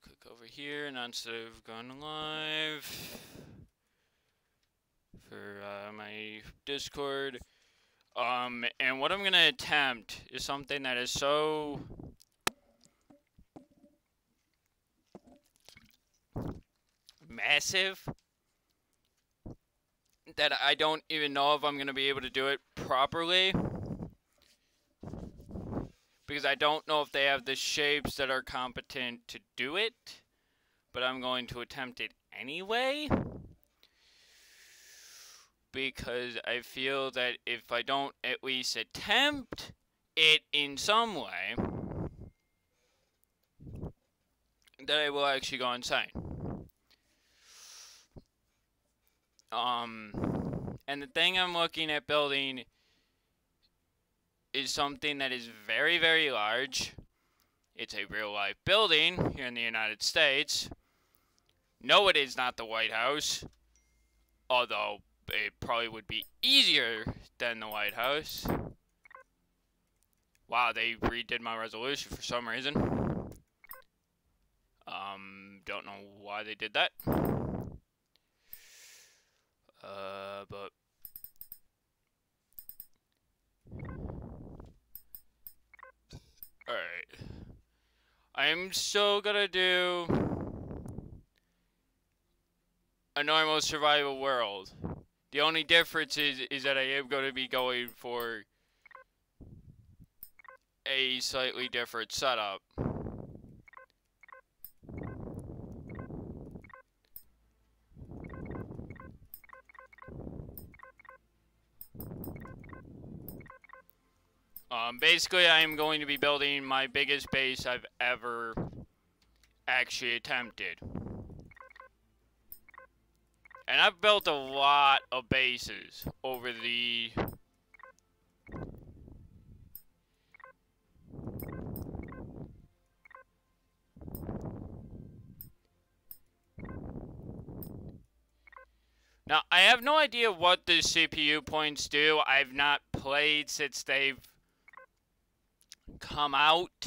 click over here, and instead of going live for my Discord, and what I'm gonna attempt is something that is so massive that I don't even know if I'm gonna be able to do it properly, because I don't know if they have the shapes that are competent to do it, but I'm going to attempt it anyway, because I feel that if I don't at least attempt it in some way, that I will actually go insane. And the thing I'm looking at building is something that is very, very large. It's a real-life building here in the United States. No, it is not the White House, although it probably would be easier than the White House. Wow, they redid my resolution for some reason. Don't know why they did that. But alright. I'm still gonna do a normal survival world. The only difference is that I am going to be going for a slightly different setup. Basically, I am going to be building my biggest base I've ever actually attempted. And I've built a lot of bases over the... Now, I have no idea what the CPU points do. I've not played since they've come out.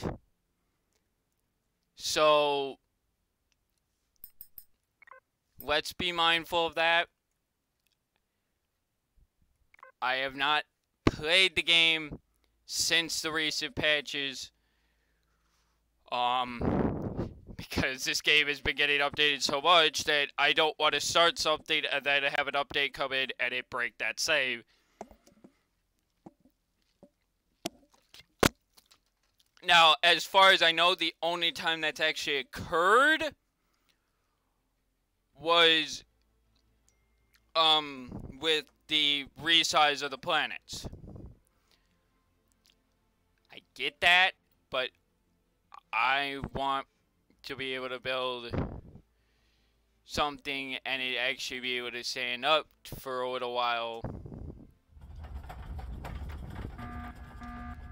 So, let's be mindful of that. I have not played the game since the recent patches. Because this game has been getting updated so much that I don't want to start something and then have an update come in and it break that save. Now, as far as I know, the only time that's actually occurred was with the resize of the planets. I get that, but I want to be able to build something and it actually be able to stand up for a little while.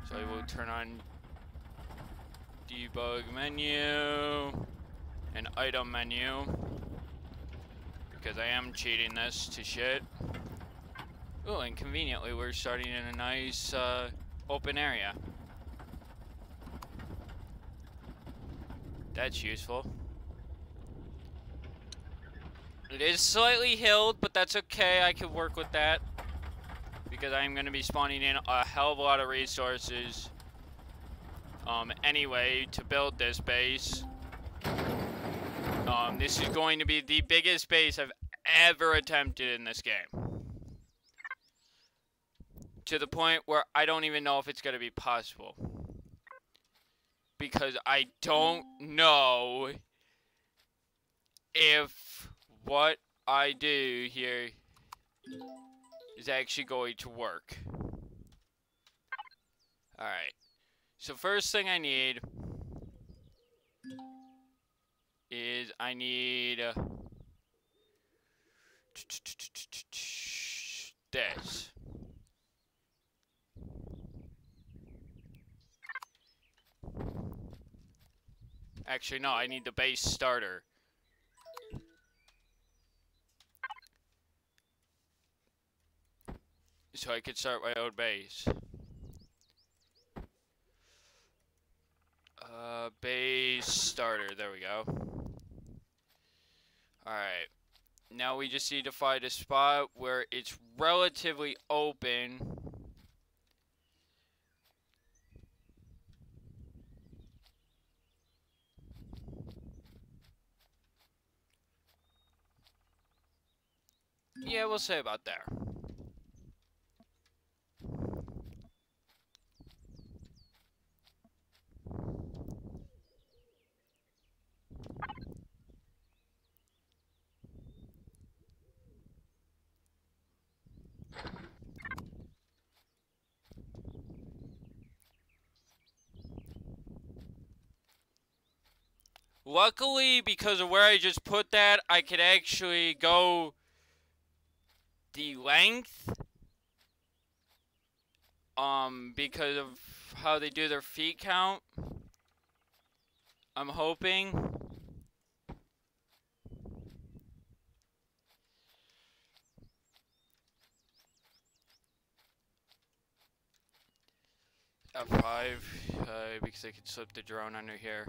So I will turn on debug menu and item menu, because I am cheating this to shit. Oh, and conveniently we're starting in a nice open area. That's useful. It is slightly hilled, but that's okay. I can work with that, because I'm going to be spawning in a hell of a lot of resources anyway to build this base. This is going to be the biggest base I've ever attempted in this game, to the point where I don't even know if it's going to be possible, because I don't know if what I do here is actually going to work. Alright, so first thing I need is I need this. Actually, no, I need the base starter. So I could start my own base. Base starter, there we go. Alright. Now we just need to find a spot where it's relatively open. Yeah, we'll say about there. Luckily, because of where I just put that, I could actually go the length. Because of how they do their feet count. I'm hoping. F5, because I could slip the drone under here.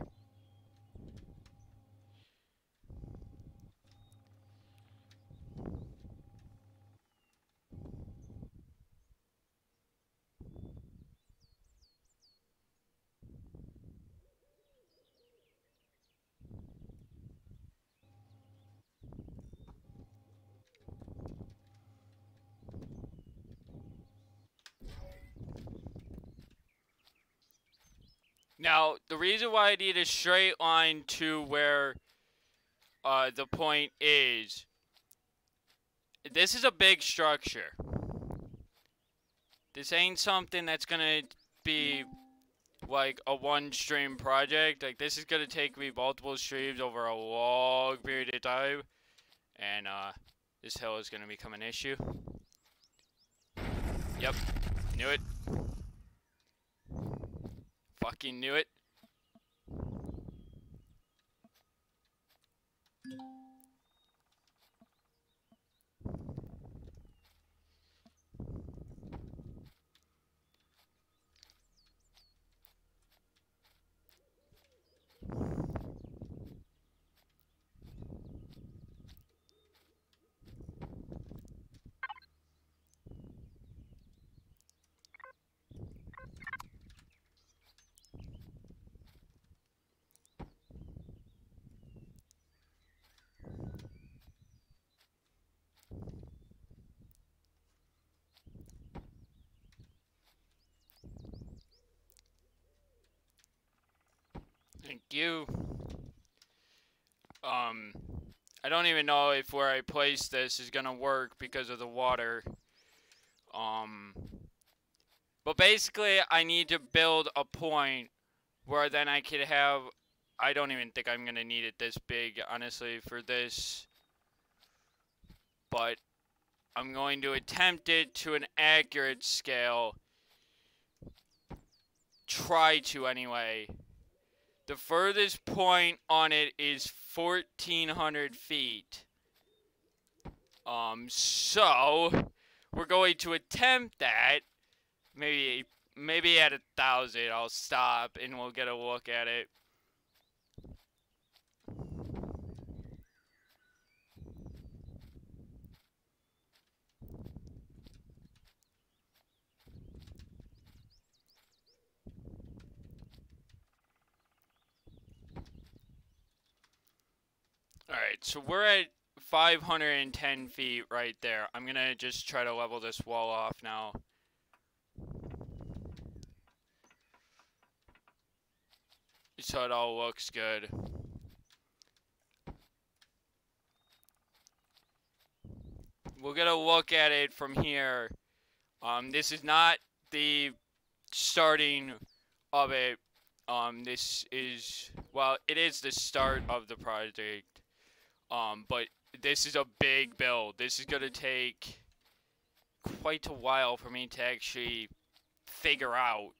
Now, the reason why I need a straight line to where the point is, this is a big structure. This ain't something that's gonna be like a one stream project. Like, this is gonna take me multiple streams over a long period of time. And this hill is gonna become an issue. Yep, knew it. Fucking knew it. Thank you. I don't even know if where I place this is gonna work because of the water. But basically I need to build a point where then I could have, I don't even think I'm gonna need it this big, honestly, for this. But I'm going to attempt it to an accurate scale. Try to, anyway. The furthest point on it is 1,400 feet. So we're going to attempt that. Maybe at 1,000 I'll stop and we'll get a look at it. Alright, so we're at 510 feet right there. I'm gonna just try to level this wall off now. So it all looks good. We'll get a look at it from here. This is not the starting of it. This is, well, it is the start of the project. But this is a big build. This is gonna take quite a while for me to actually figure out.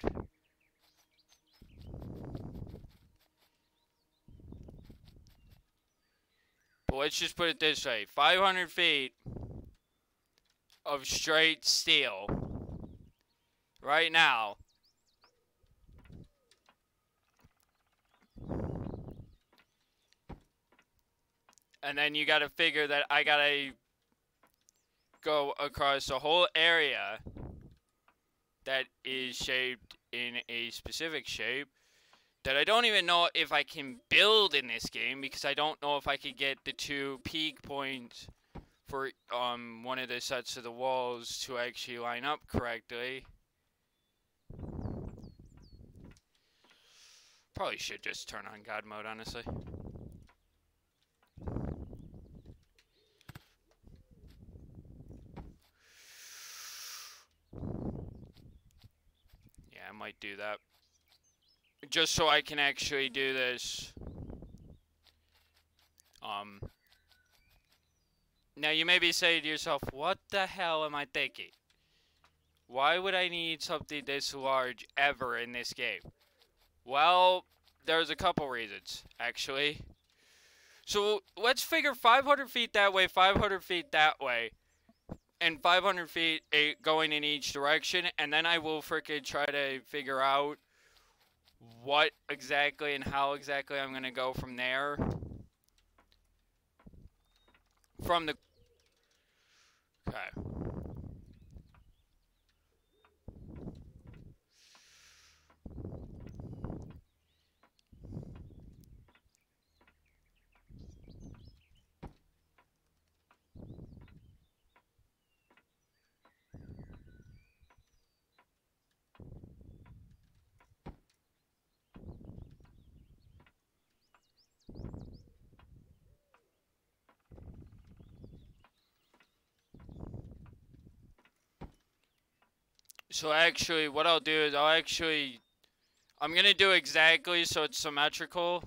But let's just put it this way. 500 feet of straight steel right now. And then you gotta figure that I gotta go across the whole area that is shaped in a specific shape that I don't even know if I can build in this game, because I don't know if I could get the 2 peak points for one of the sets of the walls to actually line up correctly. Probably should just turn on God mode, honestly. Yeah, I might do that. Just so I can actually do this. Now you may be saying to yourself, what the hell am I thinking? Why would I need something this large ever in this game? Well, there's a couple reasons, actually. So let's figure 500 feet that way, 500 feet that way, and 500 feet going in each direction, and then I will frickin' try to figure out what exactly and how exactly I'm gonna go from there. From the... Okay. So actually, what I'll do is I'm gonna do exactly so it's symmetrical.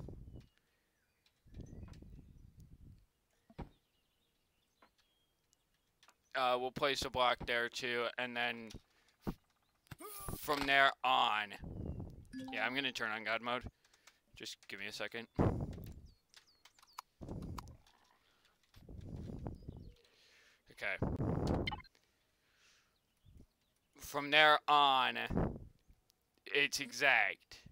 We'll place a block there too, and then from there on. Yeah, I'm gonna turn on God mode. Just give me a second. Okay. From there on, it's exact.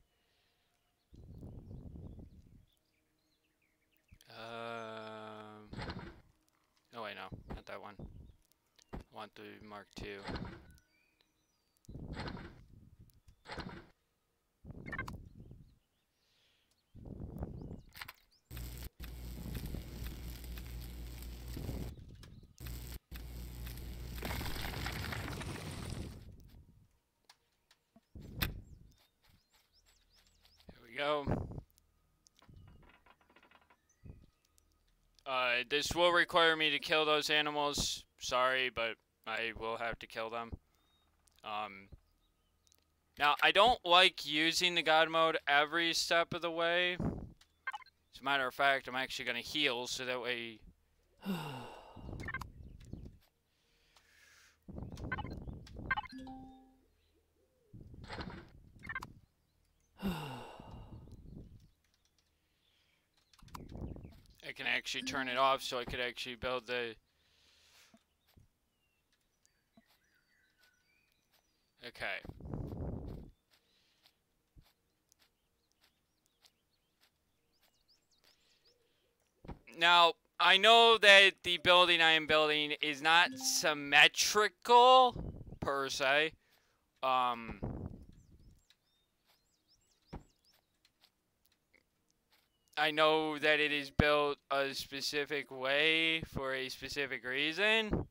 Oh wait, no, not that one. I want the Mark II. There we go. This will require me to kill those animals. Sorry, but I will have to kill them. Now, I don't like using the God mode every step of the way. As a matter of fact, I'm actually going to heal so that way... I can actually turn it off so I could actually build the... Okay. Now, I know that the building I am building is not symmetrical, per se. I know that it is built a specific way for a specific reason.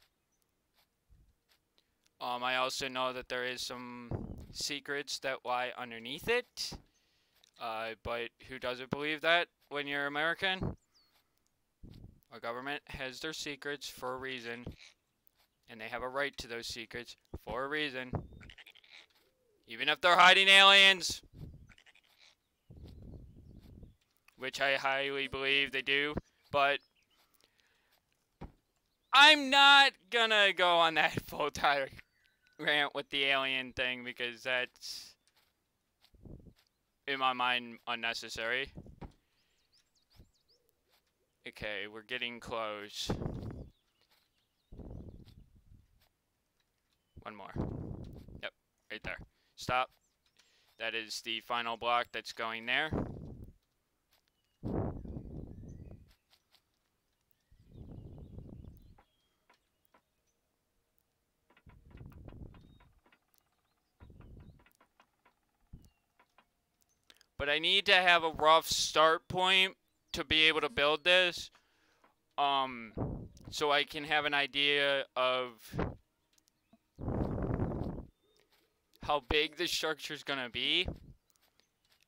I also know that there is some secrets that lie underneath it. But who doesn't believe that when you're American? Our government has their secrets for a reason. And they have a right to those secrets for a reason. Even if they're hiding aliens. Which I highly believe they do. But I'm not gonna go on that full tire rant with the alien thing, because that's, in my mind, unnecessary. Okay, we're getting close. One more. Yep, right there. Stop. That is the final block that's going there. But I need to have a rough start point to be able to build this. So I can have an idea of how big the structure is going to be.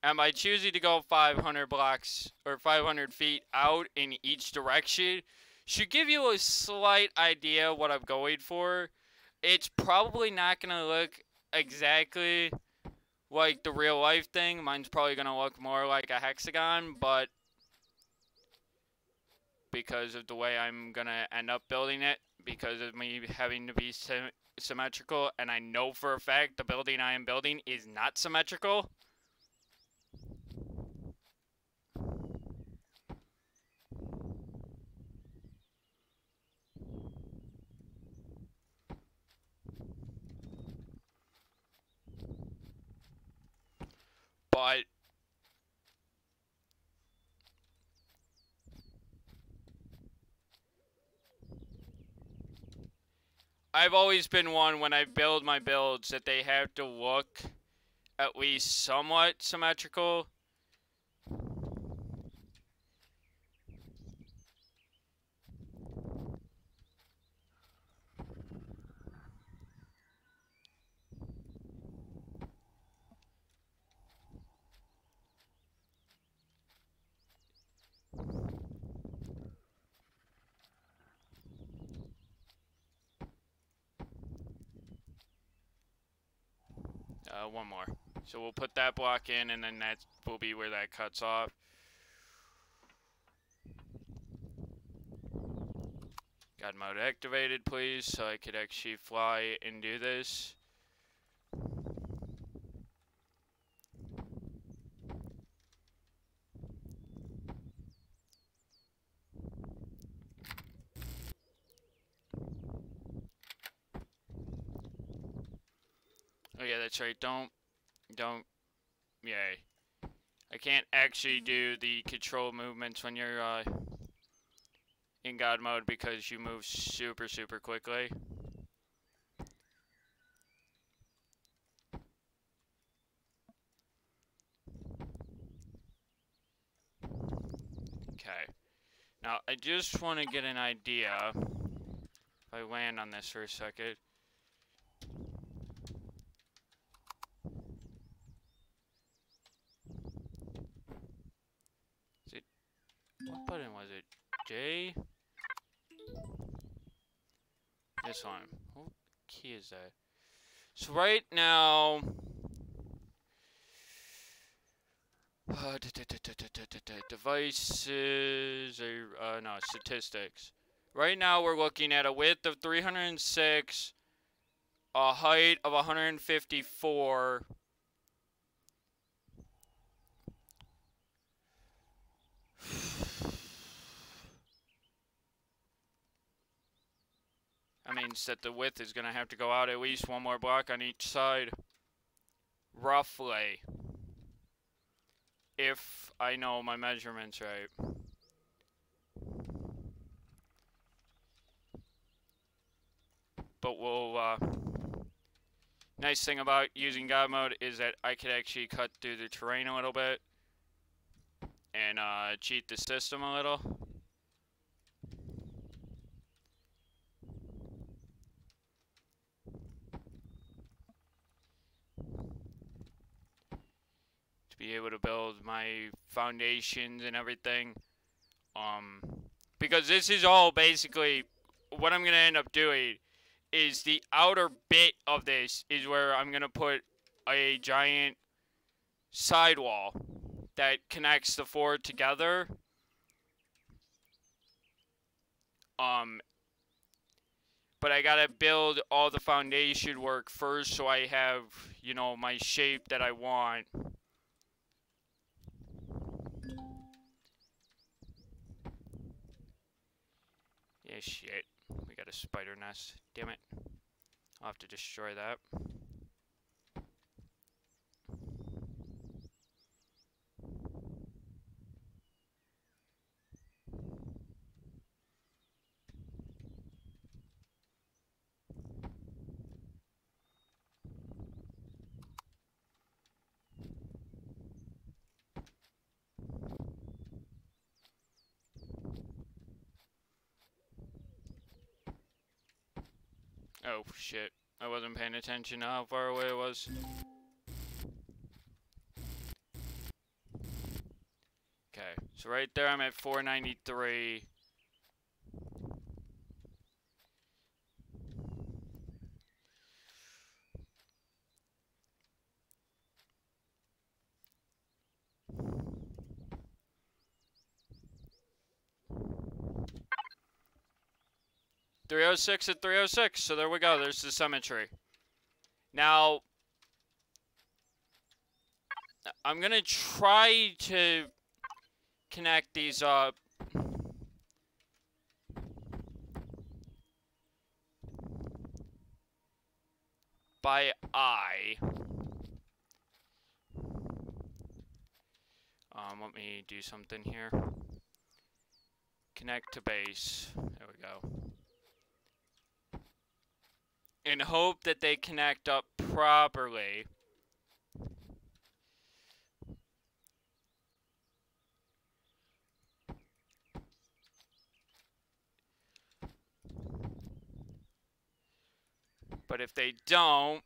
And by choosing to go 500 blocks or 500 feet out in each direction, should give you a slight idea what I'm going for. It's probably not going to look exactly like the real life thing. Mine's probably going to look more like a hexagon, but because of the way I'm going to end up building it, because of me having to be symmetrical, and I know for a fact the building I am building is not symmetrical. But I've always been one when I build my builds that they have to look at least somewhat symmetrical. One more. So we'll put that block in, and then that will be where that cuts off. God mode activated, please, so I could actually fly and do this. Oh yeah, that's right. Don't, yay. I can't actually do the control movements when you're in God mode because you move super, super quickly. Okay. Now, I just want to get an idea. If I land on this for a second. Is it, what button was it? J? This one. What key is that? So right now, devices, or, no, statistics. Right now we're looking at a width of 306, a height of 154. That means that the width is going to have to go out at least one more block on each side. Roughly. If I know my measurements right. But we'll, nice thing about using God mode is that I could actually cut through the terrain a little bit and cheat the system a little. To be able to build my foundations and everything. Because this is all basically what I'm going to end up doing is the outer bit of this is where I'm going to put a giant sidewall that connects the four together. But I gotta build all the foundation work first so I have, you know, my shape that I want. Yeah, shit. We got a spider nest. Damn it. I'll have to destroy that. Oh, shit. I wasn't paying attention to how far away it was. Okay, so right there I'm at 493. .306 at 306, so there we go. There's the symmetry. Now, I'm gonna try to connect these up. By eye. Let me do something here. Connect to base. There we go. And hope that they connect up properly. But if they don't,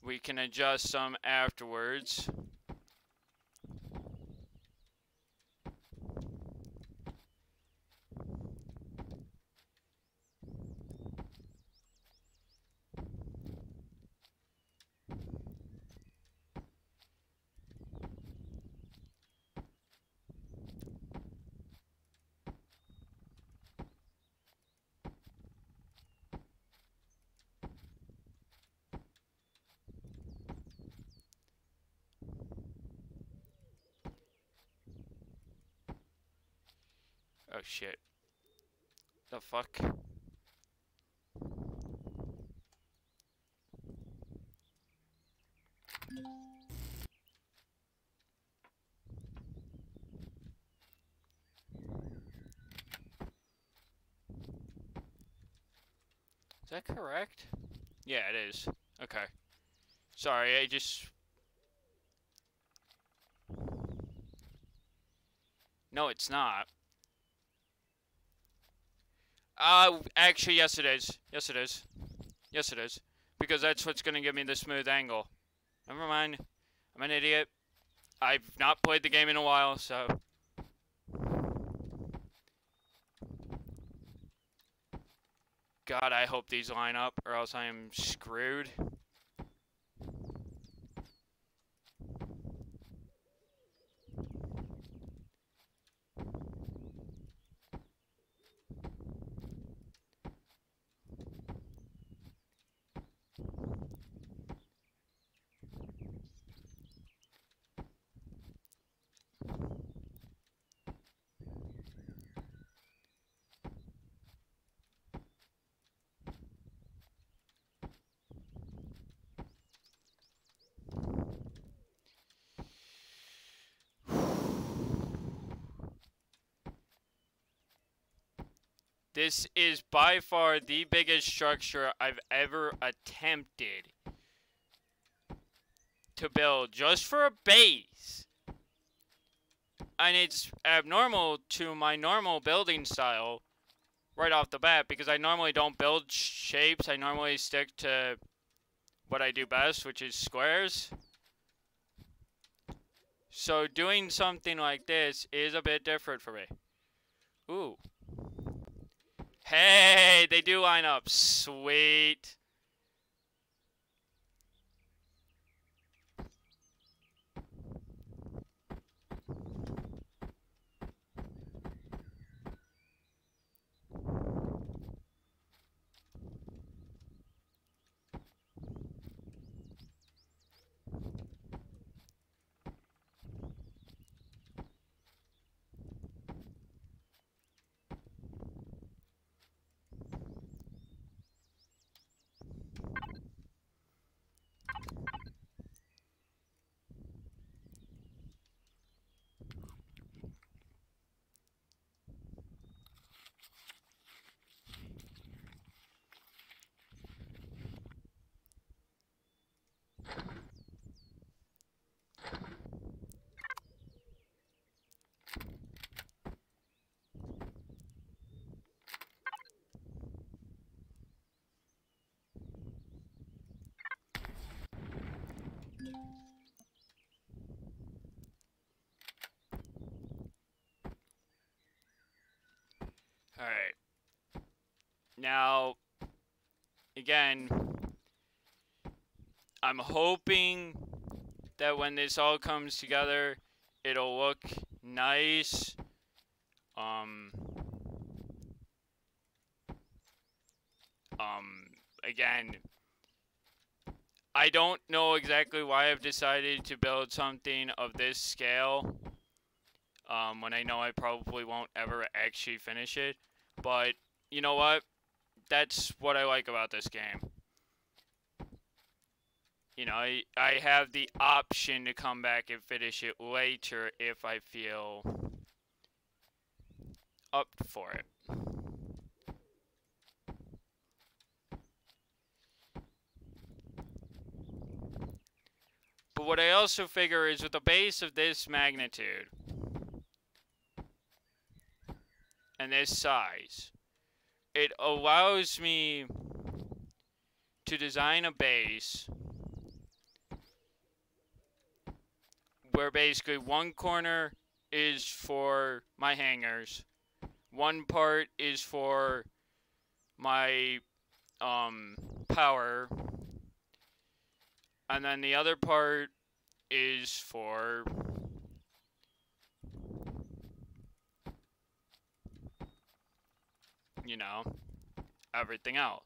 we can adjust some afterwards. Oh shit. The fuck? Is that correct? Yeah, it is. Okay. Sorry, I just... No, it's not. Actually, yes it is. Yes it is. Yes it is. Because that's what's gonna give me the smooth angle. Never mind. I'm an idiot. I've not played the game in a while, so... God, I hope these line up, or else I am screwed. This is by far the biggest structure I've ever attempted to build just for a base. And it's abnormal to my normal building style right off the bat because I normally don't build shapes. I normally stick to what I do best, which is squares. So doing something like this is a bit different for me. Ooh. Hey, they do line up. Sweet. Alright. Now, again, I'm hoping that when this all comes together, it'll look nice. Again, I don't know exactly why I've decided to build something of this scale, when I know I probably won't ever actually finish it. But, you know what? That's what I like about this game. You know, I have the option to come back and finish it later if I feel up for it. But what I also figure is with a base of this magnitude and this size, it allows me to design a base where basically one corner is for my hangars, one part is for my power, and then the other part is for you know, everything else.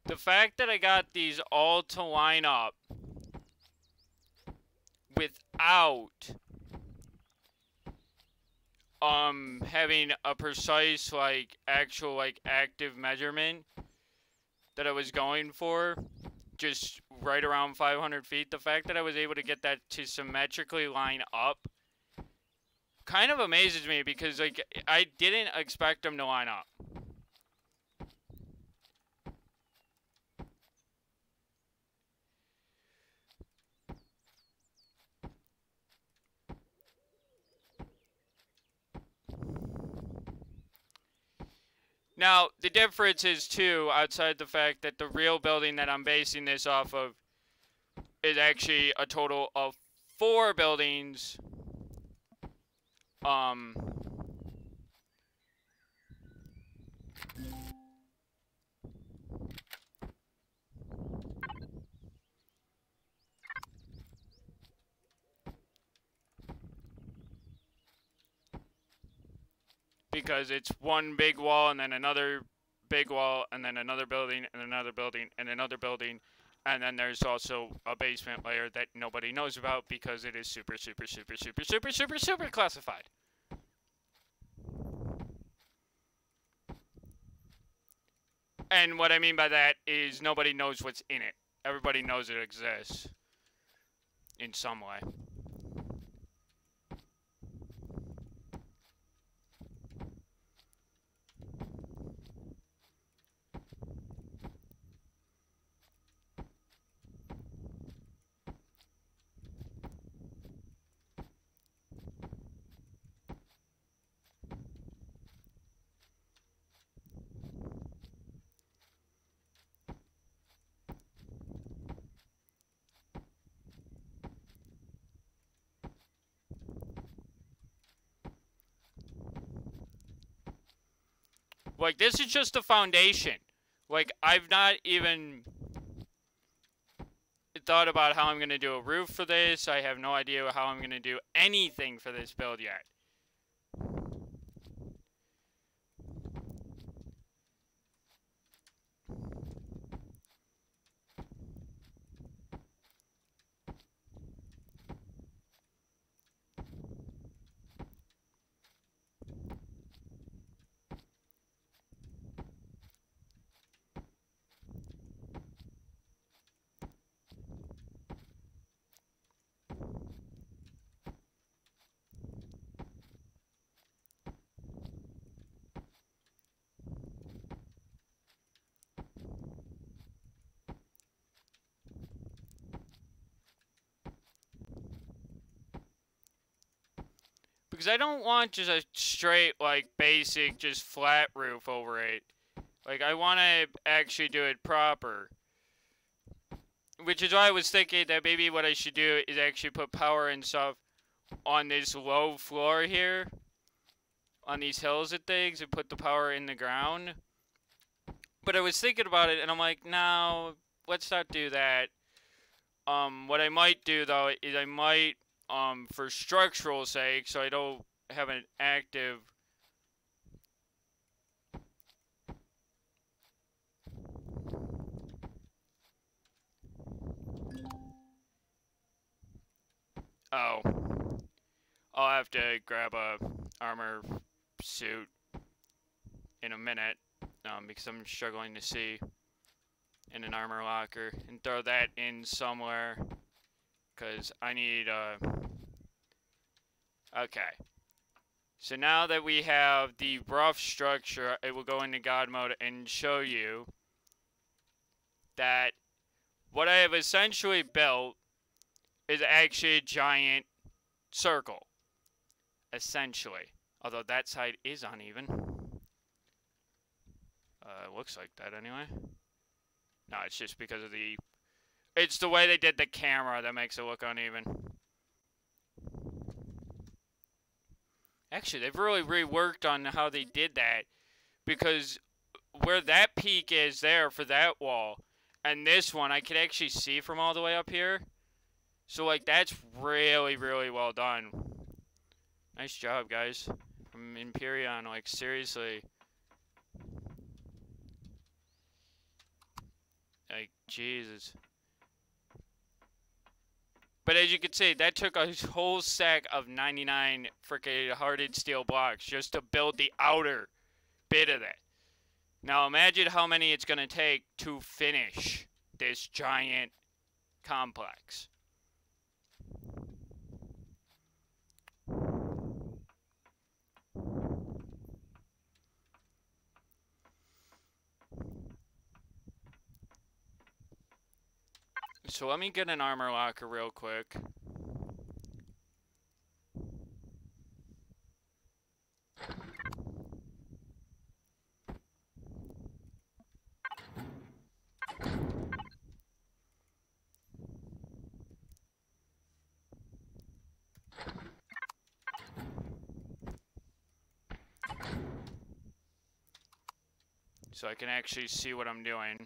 The fact that I got these all to line up without having a precise actual active measurement that I was going for, just right around 500 feet, the fact that I was able to get that to symmetrically line up kind of amazes me, because I didn't expect them to line up. Now, the difference is, too, outside the fact that the real building that I'm basing this off of is actually a total of 4 buildings. Because it's one big wall and then another big wall and then another building and another building and another building, and then there's also a basement layer that nobody knows about because it is super classified. And what I mean by that is nobody knows what's in it. Everybody knows it exists in some way. Like, this is just the foundation. Like, I've not even thought about how I'm going to do a roof for this. I have no idea how I'm going to do anything for this build yet. Because I don't want just a straight, like, basic, just flat roof over it. Like, I want to actually do it proper. Which is why I was thinking that maybe what I should do is actually put power and stuff on this low floor here. On these hills and things, and put the power in the ground. But I was thinking about it, and I'm like, no, let's not do that. What I might do, though, is I might... for structural sake, so I don't have an active... Oh. I'll have to grab a armor suit in a minute, because I'm struggling to see in an armor locker, and throw that in somewhere. Because I need, okay. So now that we have the rough structure, it will go into God mode and show you that what I have essentially built is actually a giant circle. Essentially. Although that side is uneven. It looks like that anyway. No, it's just because of the... It's the way they did the camera that makes it look uneven. Actually, they've really reworked on how they did that. Because where that peak is there for that wall, and this one, I could actually see from all the way up here. So, like, that's really, really well done. Nice job, guys. From Imperion, like, seriously. Like, Jesus. But as you can see, that took a whole stack of 99 freaking hardened steel blocks just to build the outer bit of it. Now imagine how many it's going to take to finish this giant complex. So let me get an armor locker real quick. So I can actually see what I'm doing.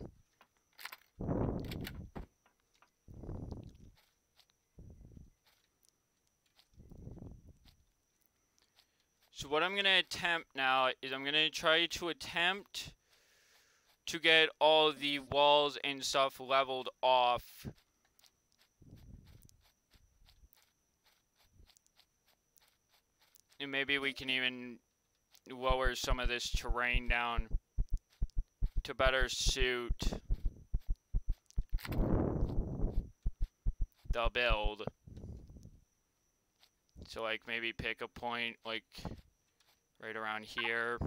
So what I'm going to attempt now is I'm going to try to attempt to get all the walls and stuff leveled off. And maybe we can even lower some of this terrain down to better suit the build. So like maybe pick a point like right around here.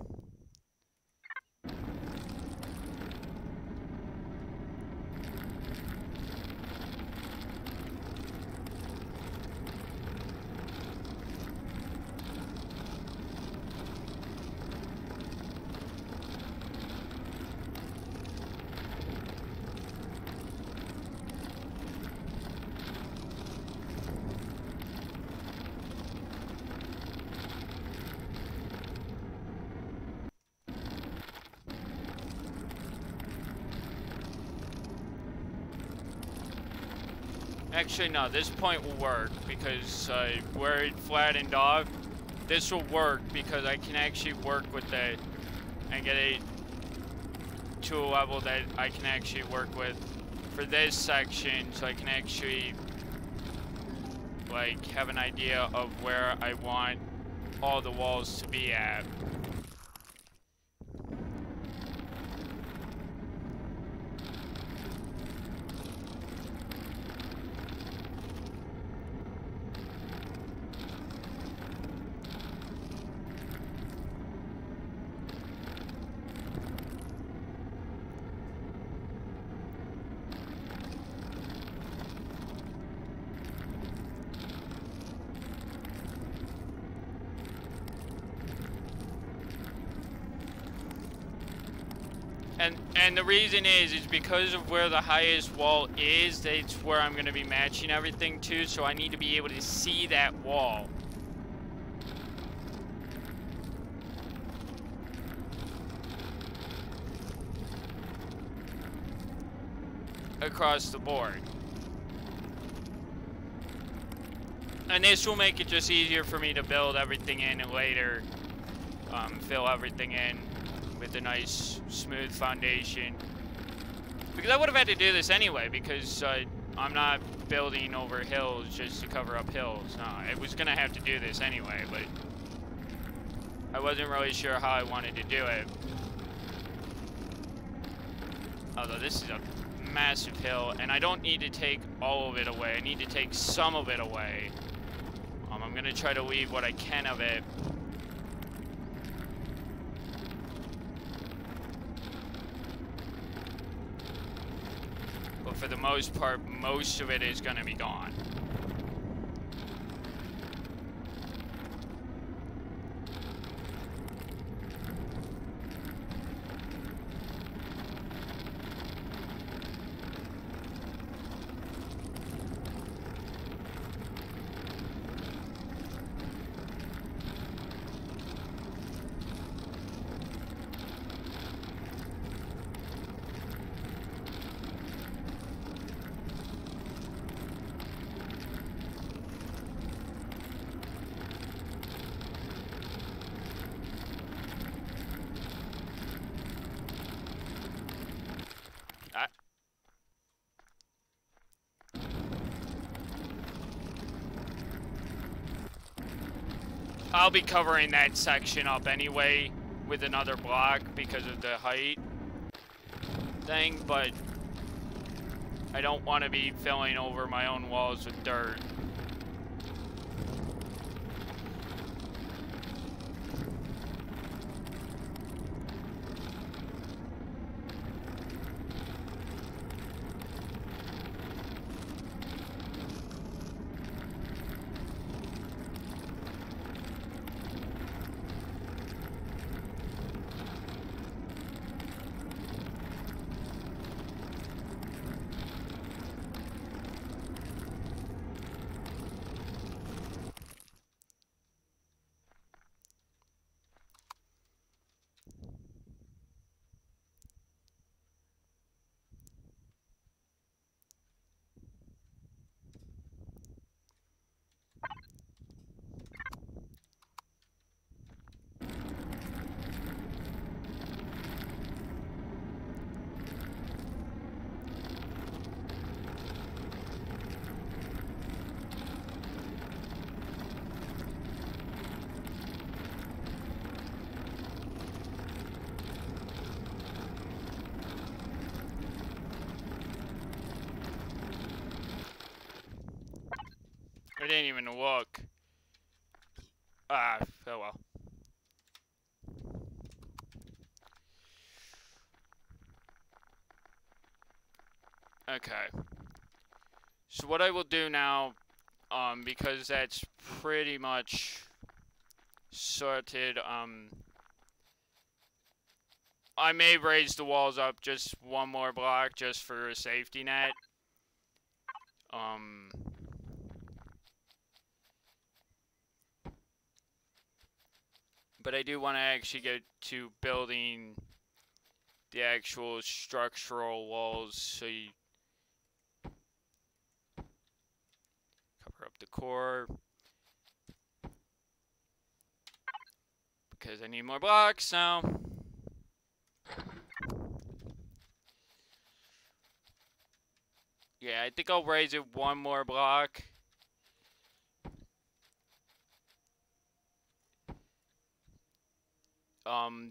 Actually, no, this point will work because where it flattened off, this will work because I can actually work with that and get it to a level that I can actually work with for this section, so I can actually like have an idea of where I want all the walls to be at. And the reason is because of where the highest wall is, that's where I'm going to be matching everything to, so I need to be able to see that wall. Across the board. And this will make it just easier for me to build everything in and later fill everything in with a nice smooth foundation, because I would have had to do this anyway, because I'm not building over hills just to cover up hills. No, I was gonna have to do this anyway, but I wasn't really sure how I wanted to do it. Although this is a massive hill, and I don't need to take all of it away. I need to take some of it away. I'm gonna try to leave what I can of it. But for the most part, most of it is going to be gone. I'll be covering that section up anyway with another block because of the height thing, but I don't want to be filling over my own walls with dirt. I didn't even look. Ah, oh well. Okay. So what I will do now, because that's pretty much sorted, I may raise the walls up just one more block just for a safety net. But I do want to actually get to building the actual structural walls, so core. Because I need more blocks now. Yeah, I think I'll raise it one more block.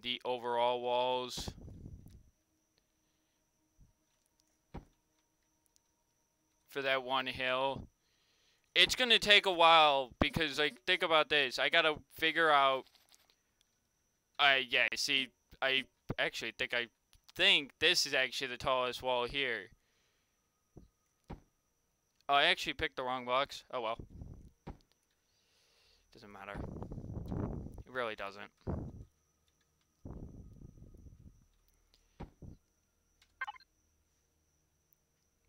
The overall walls. For that one hill. It's gonna take a while because, like, think about this. I gotta figure out. Yeah, see, I actually think this is actually the tallest wall here. Oh, I actually picked the wrong blocks. Oh well. Doesn't matter. It really doesn't.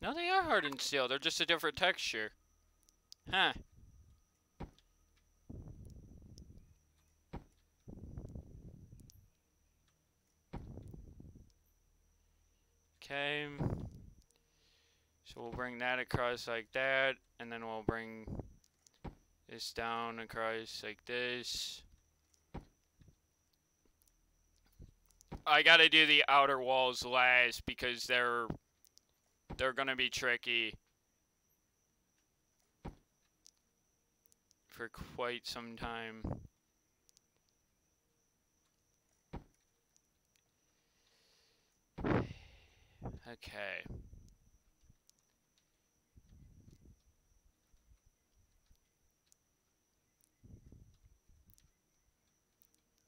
No, they are hardened steel. They're just a different texture. Huh. Okay. So we'll bring that across like that, and then we'll bring this down across like this. I gotta do the outer walls last because they're gonna be tricky for quite some time. Okay.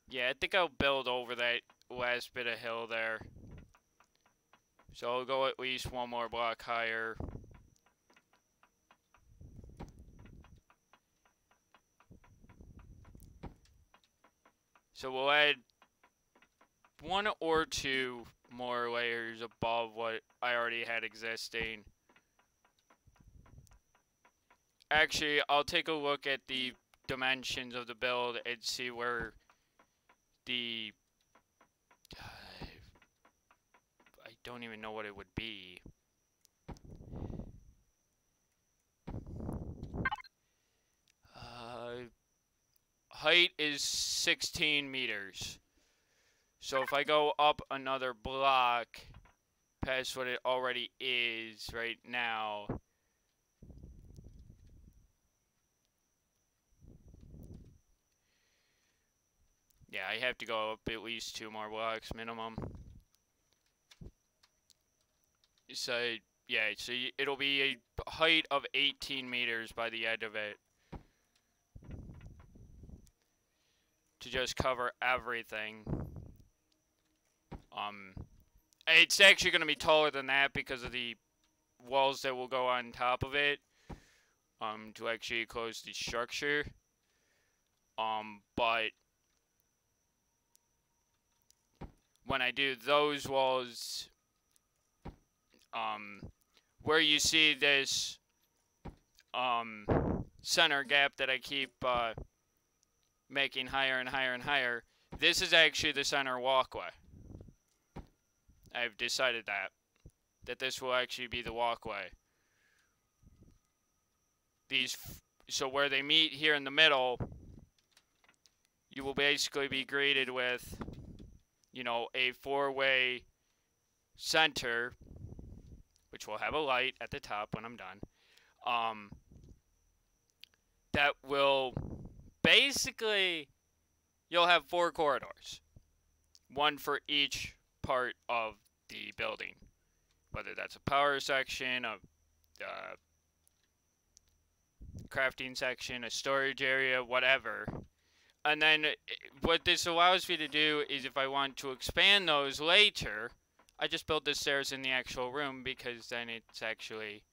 Yeah, I think I'll build over that last bit of hill there. So I'll go at least one more block higher. So we'll add one or two more layers above what I already had existing. Actually, I'll take a look at the dimensions of the build and see where the... I don't even know what it would be. Height is 16 meters. So if I go up another block past what it already is right now, yeah, I have to go up at least 2 more blocks minimum. So, yeah, so it'll be a height of 18 meters by the end of it. To just cover everything. It's actually going to be taller than that because of the walls that will go on top of it. To actually close the structure. But when I do those walls, where you see this, center gap that I keep, making higher and higher and higher, this is actually the center walkway. I've decided that this will actually be the walkway. So where they meet here in the middle, you will basically be greeted with, you know, a 4-way center, which will have a light at the top when I'm done. That will basically, you'll have 4 corridors, one for each part of the building, whether that's a power section, a crafting section, a storage area, whatever. And then what this allows me to do is if I want to expand those later, I just build the stairs in the actual room because then it's actually,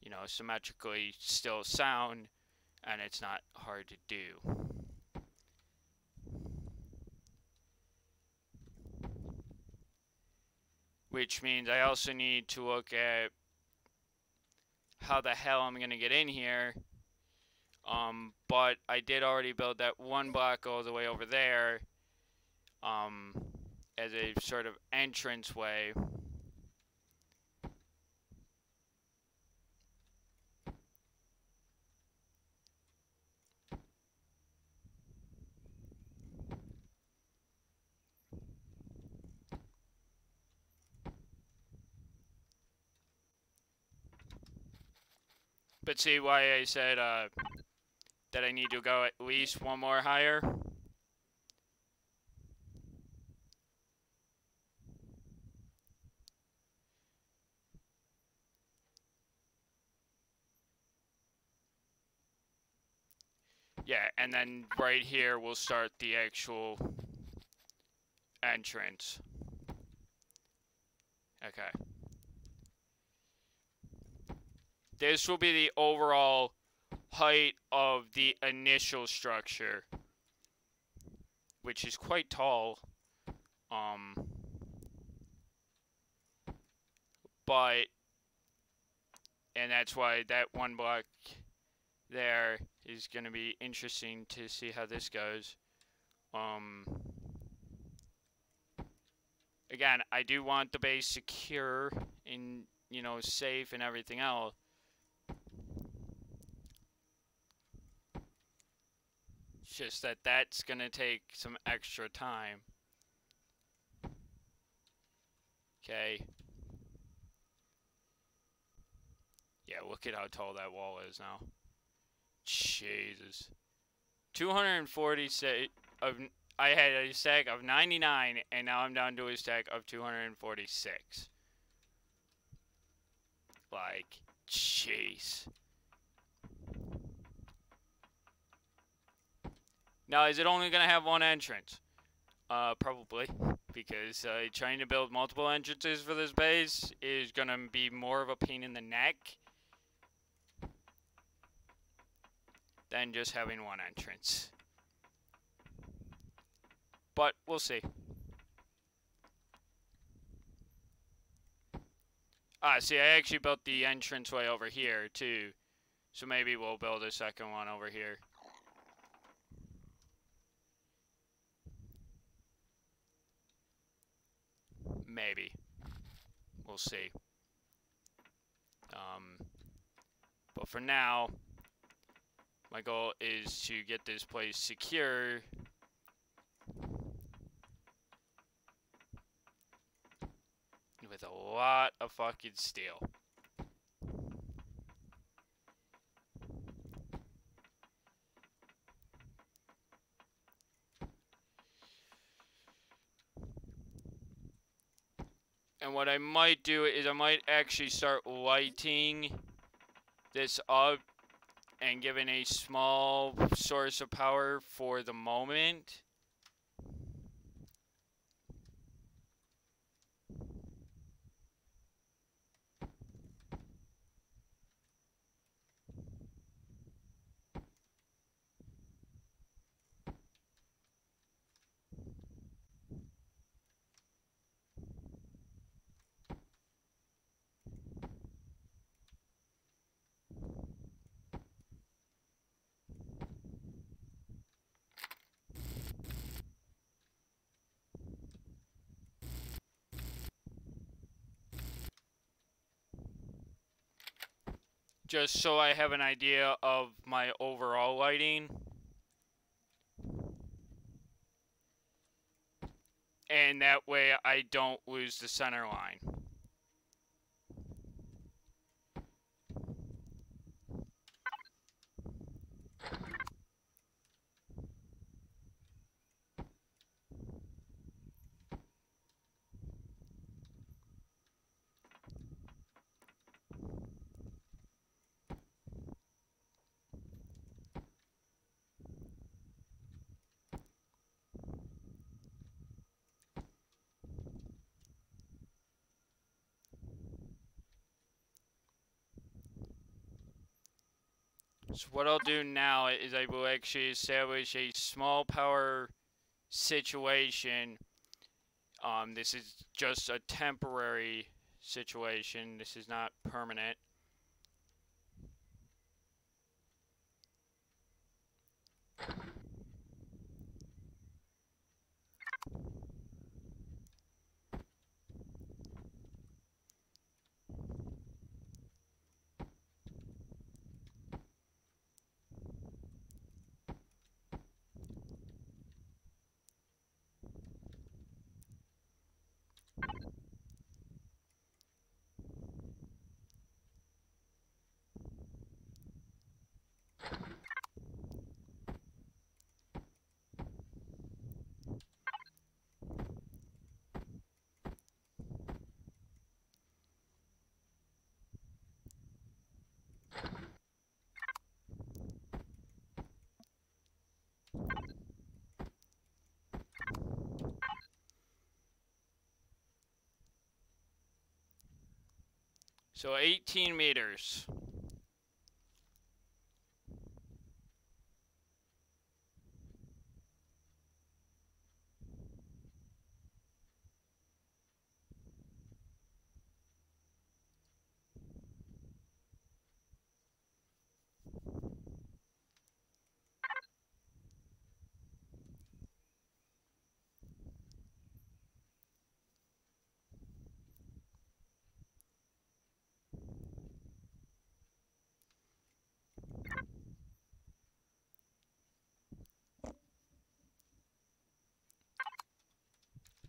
you know, symmetrically still sound and it's not hard to do. Which means I also need to look at how the hell I'm going to get in here. But I did already build that one block all the way over there as a sort of entrance way. But see why I said that I need to go at least one more higher? Yeah, and then right here we'll start the actual entrance. Okay. This will be the overall height of the initial structure, which is quite tall. But, and that's why that one block there is going to be interesting to see how this goes. Again, I do want the base secure and, you know, safe and everything else. It's just that that's going to take some extra time. Okay. Yeah, look at how tall that wall is now. Jesus. 246 of I had a stack of 99 and now I'm down to a stack of 246. Like, jeez. Now, is it only going to have one entrance? Probably. Because trying to build multiple entrances for this base is going to be more of a pain in the neck than just having one entrance. But we'll see. See, I actually built the entranceway over here, too. So maybe we'll build a second one over here. Maybe. We'll see. But for now, my goal is to get this place secure. With a lot of fucking steel. And what I might do is I might actually start lighting this up and giving a small source of power for the moment. Just so I have an idea of my overall lighting. And that way I don't lose the center line. So what I'll do now is I will actually establish a small power situation. This is just a temporary situation. This is not permanent. So 18 meters.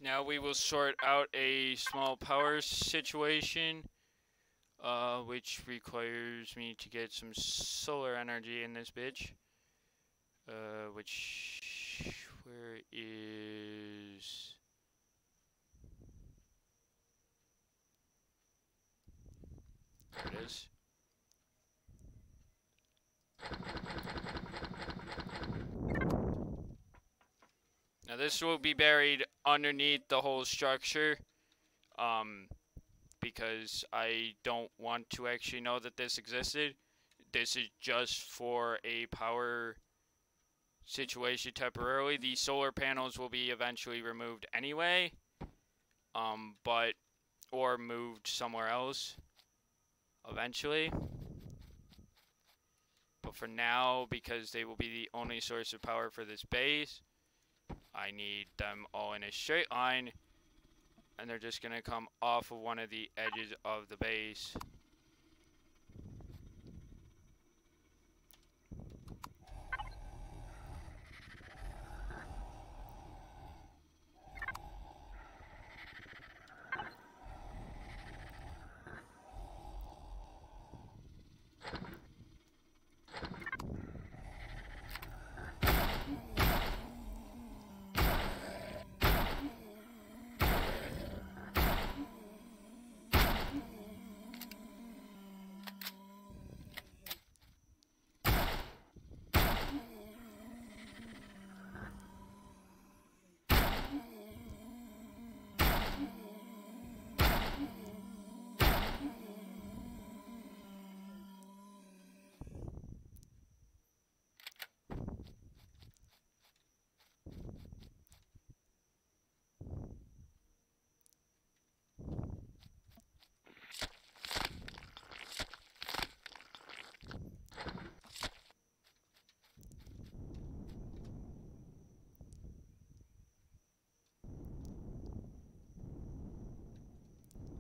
Now we will sort out a small power situation, which requires me to get some solar energy in this bitch. Where is... There it is. Now this will be buried underneath the whole structure, because I don't want to actually know that this existed. This is just for a power situation temporarily. The solar panels will be eventually removed anyway, or moved somewhere else eventually. But for now, because they will be the only source of power for this base, I need them all in a straight line, and they're just gonna come off of one of the edges of the base.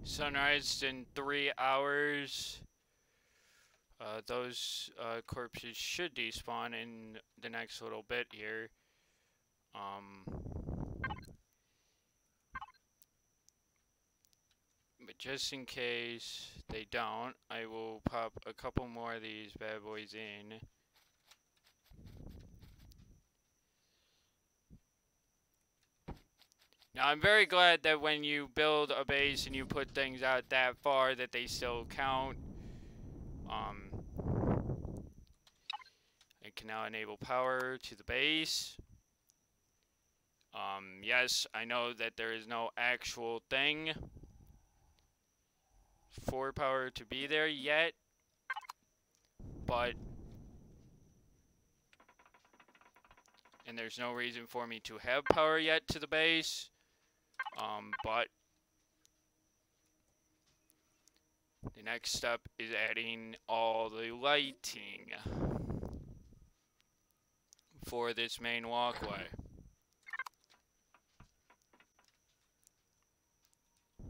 Sunrise in 3 hours. Those corpses should despawn in the next little bit here. But just in case they don't, I will pop a couple more of these bad boys in. Now, I'm very glad that when you build a base and you put things out that far that they still count. I can now enable power to the base. Yes, I know that there is no actual thing for power to be there yet, but and there's no reason for me to have power yet to the base, but the next step is adding all the lighting for this main walkway,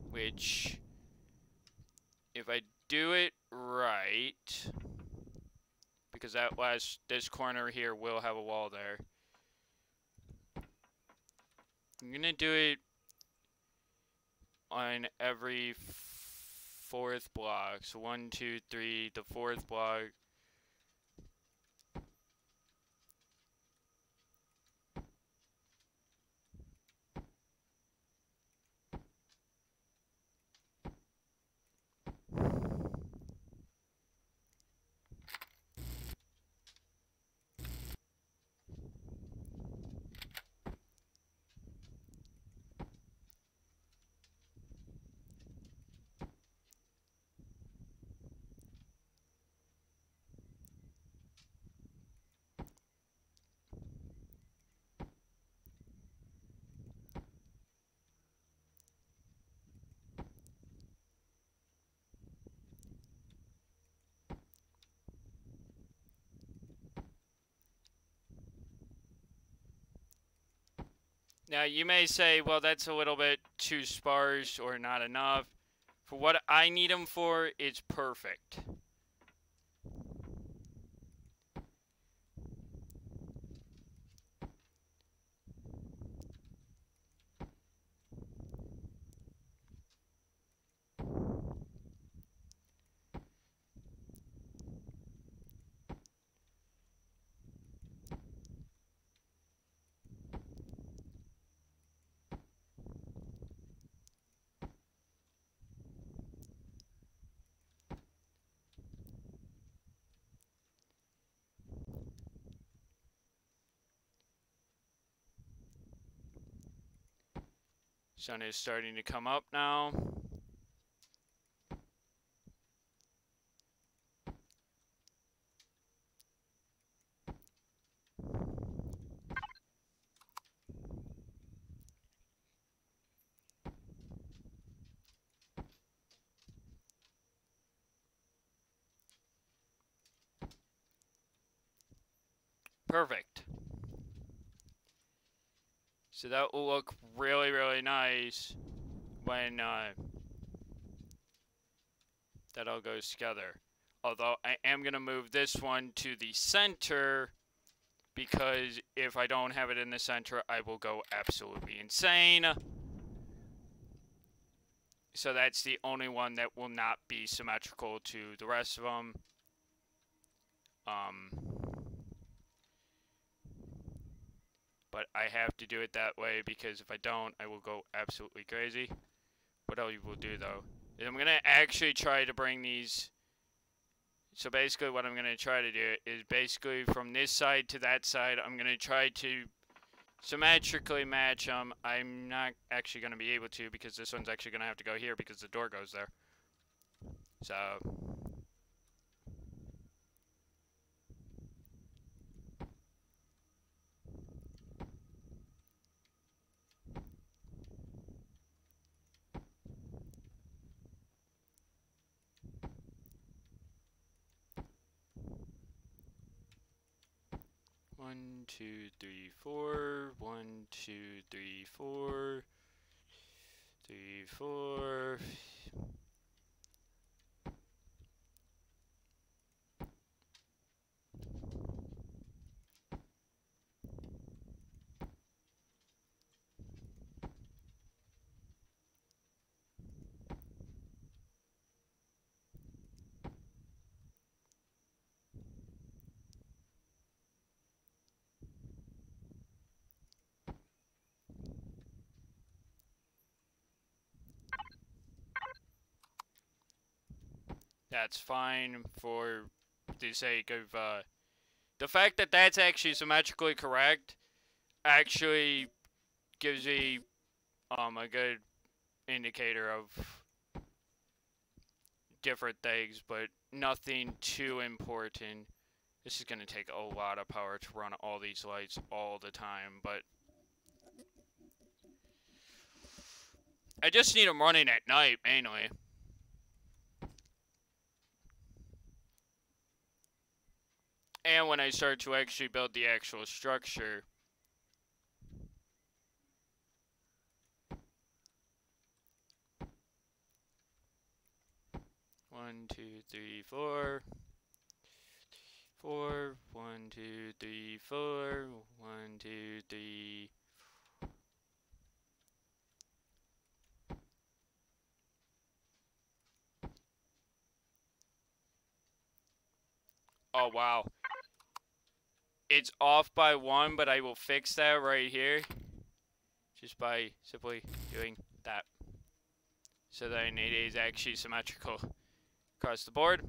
which, if I do it right, because this corner here will have a wall there, I'm gonna do it on every fourth block. So 1, 2, 3, the fourth block. Now, you may say, well, that's a little bit too sparse or not enough. For what I need them for, it's perfect. Sun is starting to come up now. Perfect. So that will look really, really nice when that all goes together. Although I am going to move this one to the center, because if I don't have it in the center, I will go absolutely insane. So that's the only one that will not be symmetrical to the rest of them. But I have to do it that way, because if I don't, I will go absolutely crazy. What I will do, though, is I'm going to actually try to bring these. So basically what I'm going to try to do is basically from this side to that side, I'm going to try to symmetrically match them. I'm not actually going to be able to, because this one's actually going to have to go here because the door goes there. So... 1, 2, 3, 4. 1, 2, 3, 4. 3, 4. That's fine for the sake of the fact that that's actually symmetrically correct. Actually gives me a good indicator of different things, but nothing too important. This is going to take a lot of power to run all these lights all the time, but I just need them running at night, mainly. And when I start to actually build the actual structure. One, two, three, 4. 4. 1, 2, 3, 4. 1, 2, 3. Oh, wow. It's off by 1, but I will fix that right here. Just by simply doing that. So then it is actually symmetrical across the board.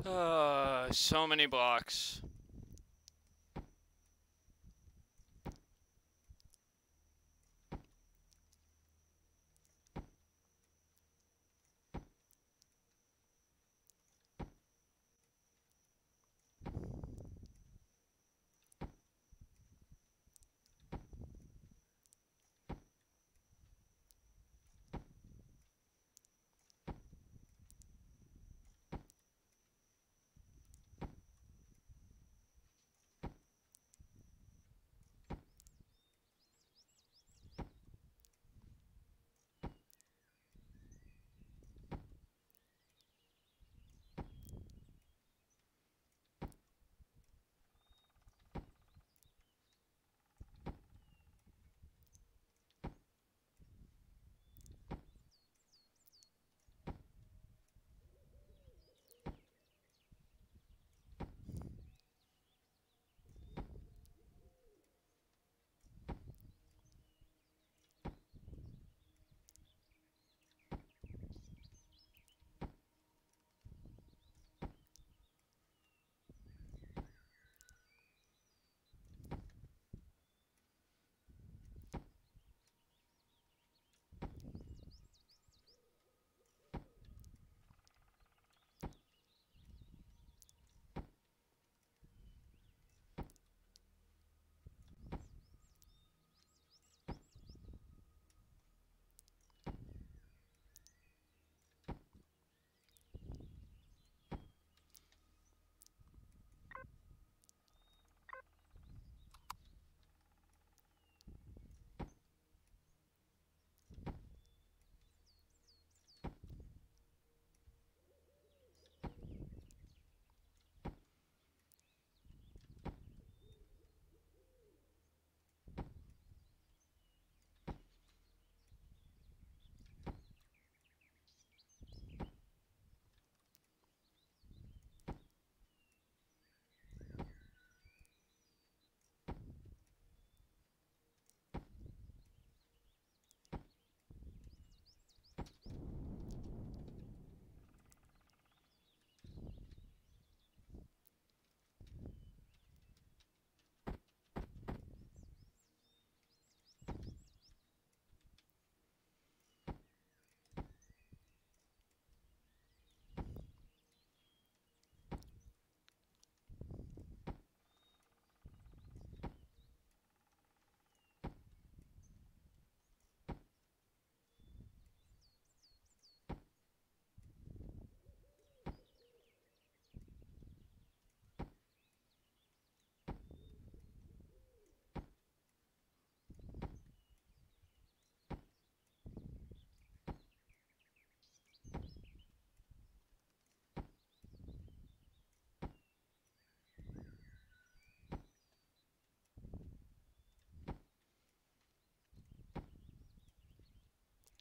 So many blocks.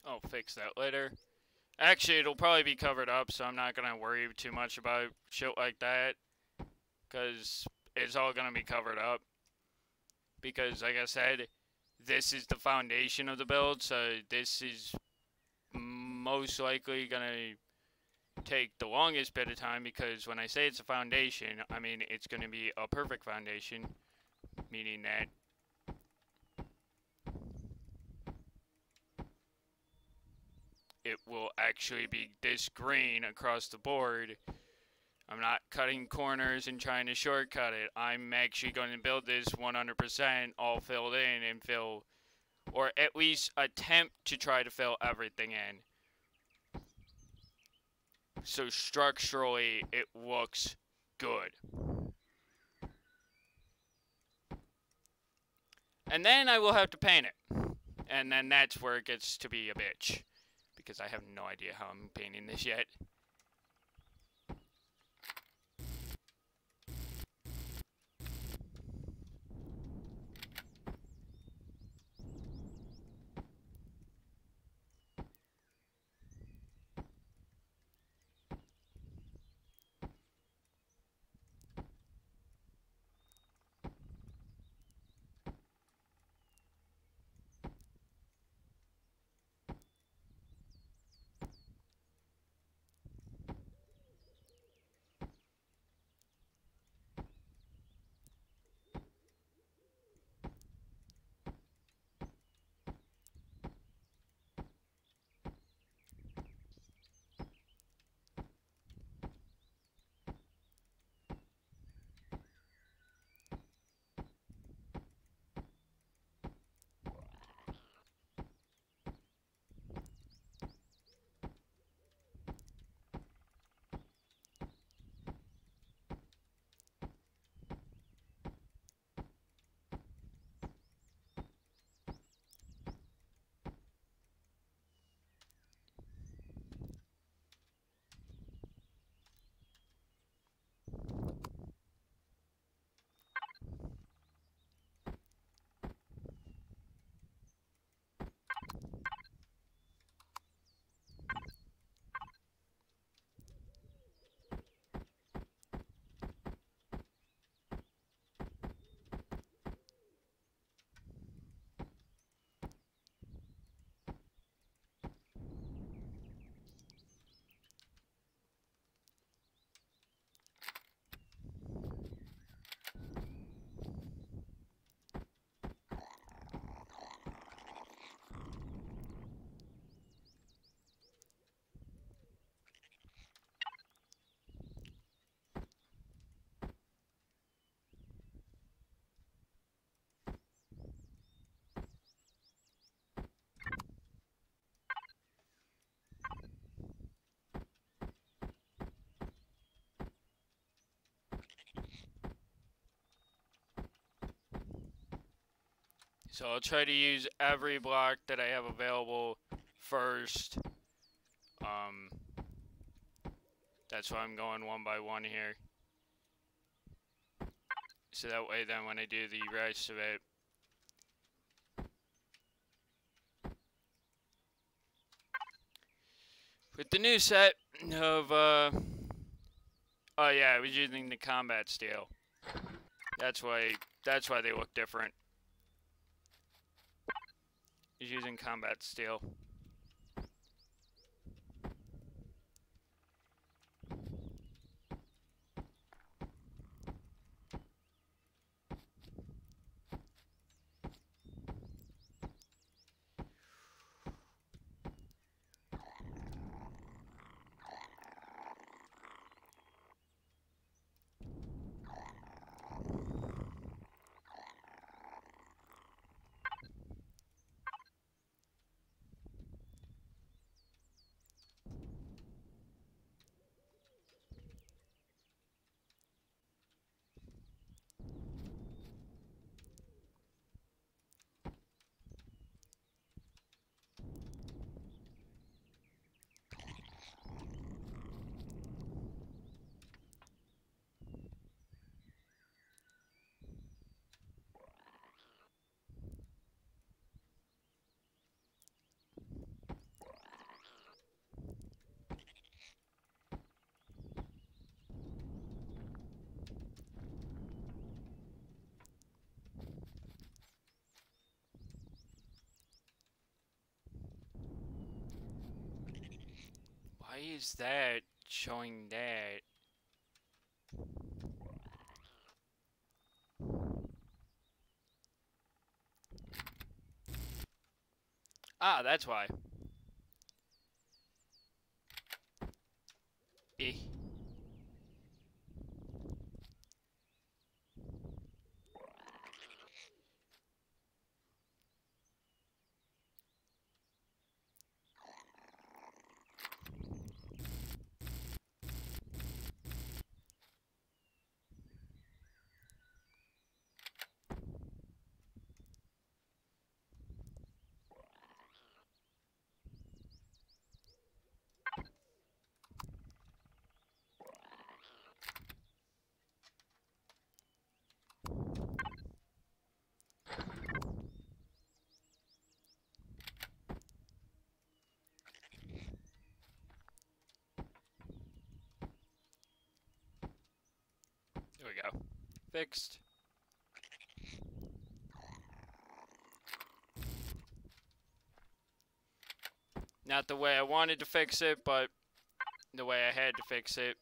I'll fix that later. Actually, it'll probably be covered up, so I'm not gonna worry too much about shit like that, because it's all gonna be covered up. Because, like I said, this is the foundation of the build, so this is most likely gonna take the longest bit of time, because when I say it's a foundation, I mean it's gonna be a perfect foundation, meaning that it will actually be this green across the board. I'm not cutting corners and trying to shortcut it. I'm actually going to build this 100% all filled in and fill, or at least attempt to try to fill everything in. So structurally, it looks good. And then I will have to paint it. And then that's where it gets to be a bitch, because I have no idea how I'm painting this yet. So I'll try to use every block that I have available first. That's why I'm going one by one here. So that way then when I do the rest of it, with the new set of, oh yeah, I was using the combat steel. That's why they look different. I was using combat steel. Why is that showing that? Ah, that's why. Eh. There we go. Fixed. Not the way I wanted to fix it, but the way I had to fix it.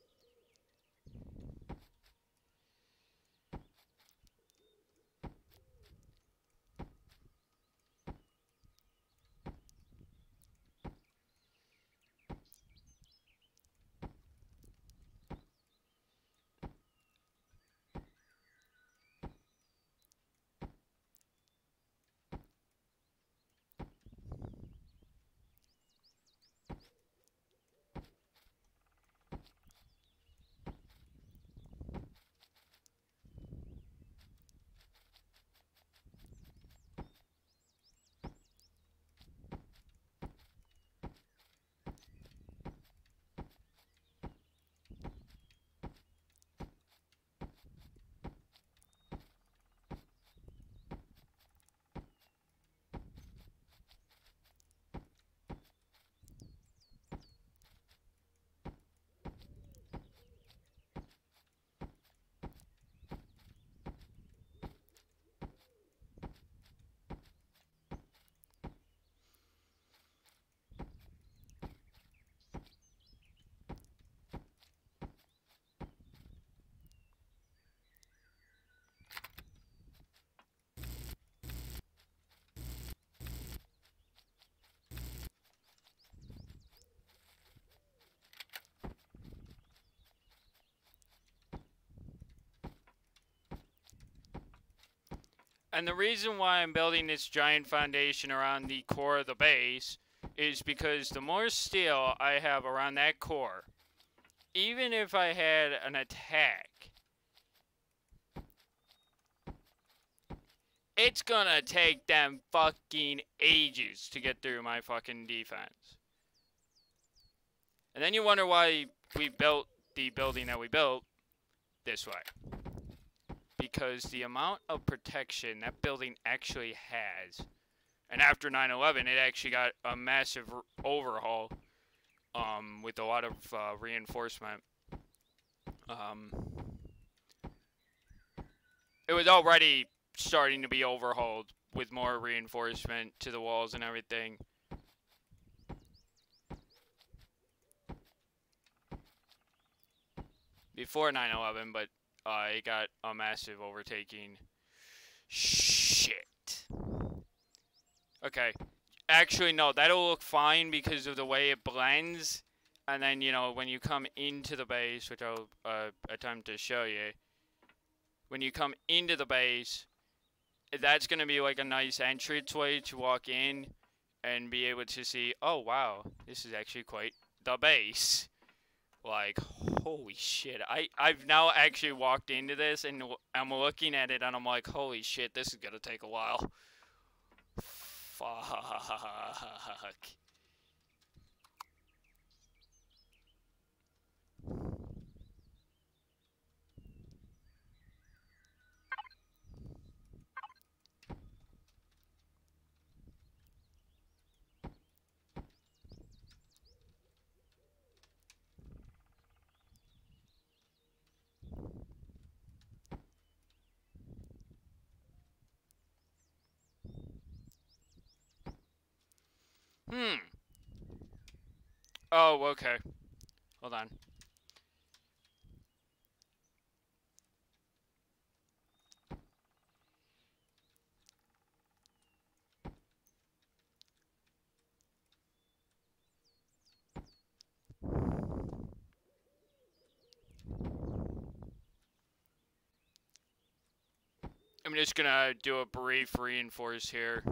And the reason why I'm building this giant foundation around the core of the base is because the more steel I have around that core, even if I had an attack, it's gonna take them fucking ages to get through my fucking defense. And then you wonder why we built the building that we built this way. Because the amount of protection that building actually has. And after 9/11, it actually got a massive overhaul with a lot of reinforcement. It was already starting to be overhauled with more reinforcement to the walls and everything. Before 9/11, but it got a massive overtaking. Shit. Okay. Actually, no, that'll look fine because of the way it blends. And then, you know, when you come into the base, which I'll attempt to show you. When you come into the base, that's going to be like a nice entranceway to walk in and be able to see, oh, wow, this is actually quite the base. Like, holy shit. I've now actually walked into this and I'm looking at it and I'm like, holy shit, this is going to take a while. Fuck. Oh, okay. Hold on. I'm just gonna do a brief reinforce here.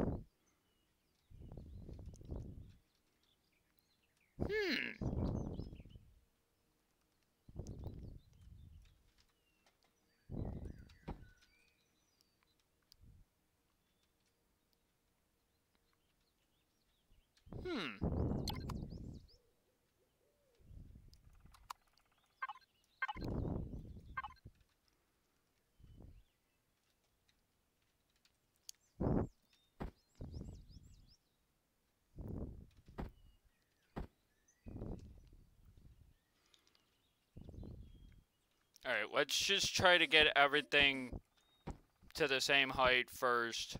Alright, let's just try to get everything to the same height first.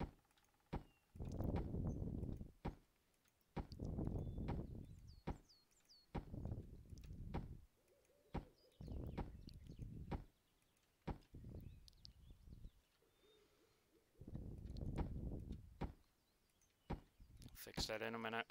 Fix that in a minute.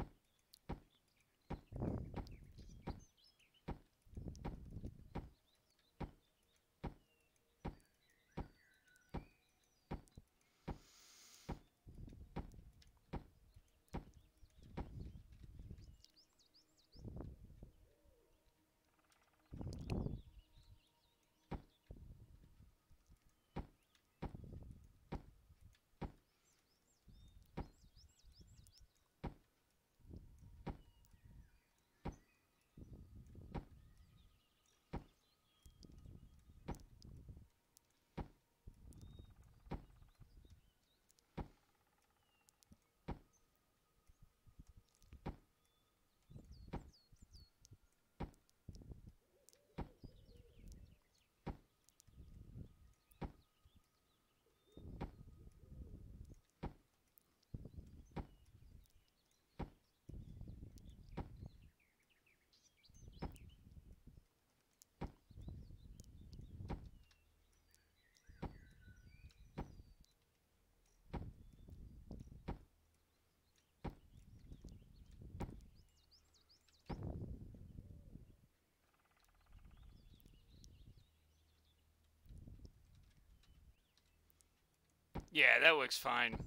Yeah, that looks fine.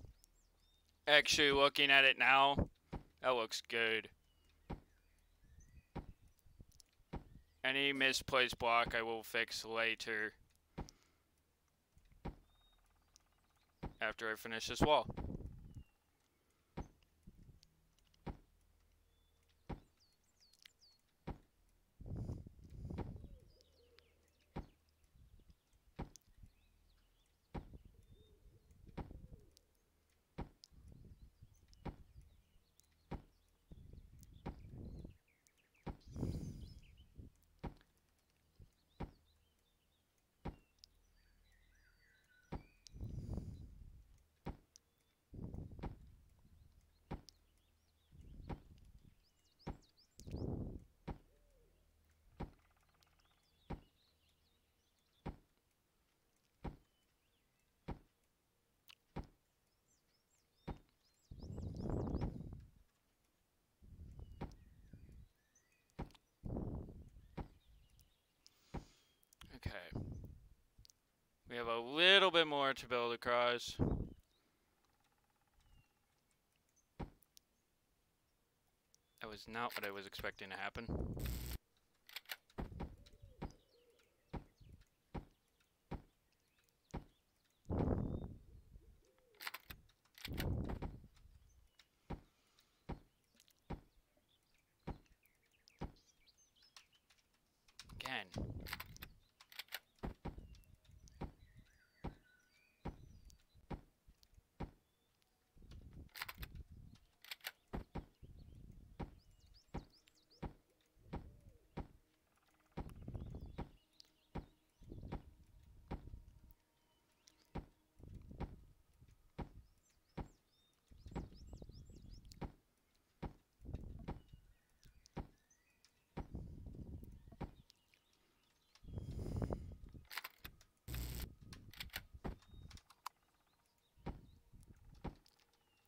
Actually, looking at it now, that looks good. Any misplaced block I will fix later. after I finish this wall. Okay. We have a little bit more to build across. That was not what I was expecting to happen. Again.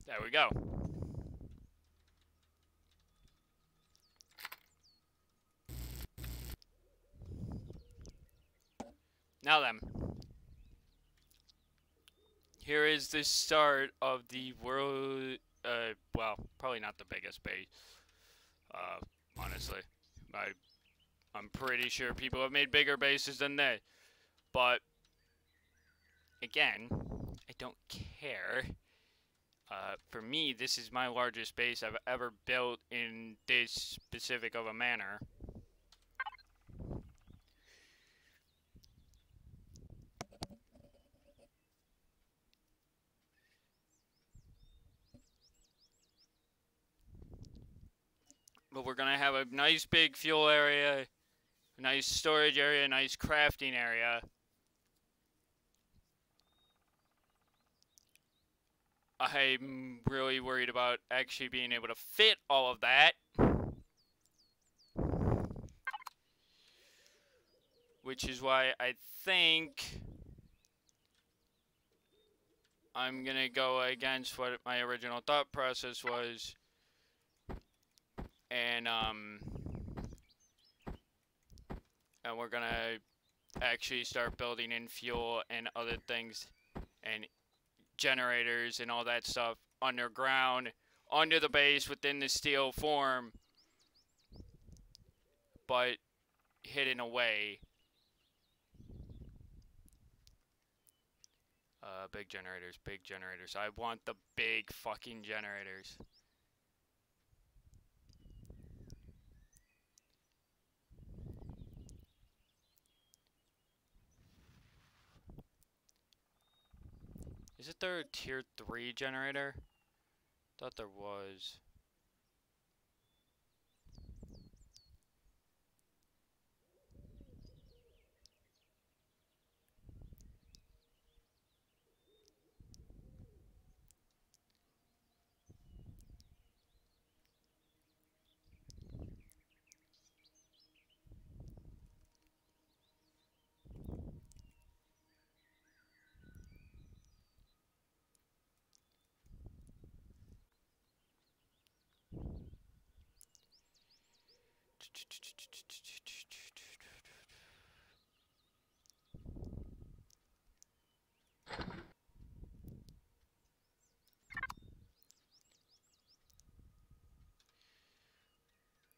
There we go. Now then. Here is the start of the world, well, probably not the biggest base, honestly. I'm pretty sure people have made bigger bases than this. But, again, I don't care. For me, this is my largest base I've ever built in this specific of a manner. But we're gonna have a nice big fuel area, a nice storage area, a nice crafting area. I'm really worried about actually being able to fit all of that. Which is why I think I'm gonna go against what my original thought process was. And we're gonna actually start building in fuel and other things and generators and all that stuff underground, under the base within the steel form, but hidden away. Big generators, big generators. I want the big fucking generators. Isn't there a tier 3 generator? Thought there was.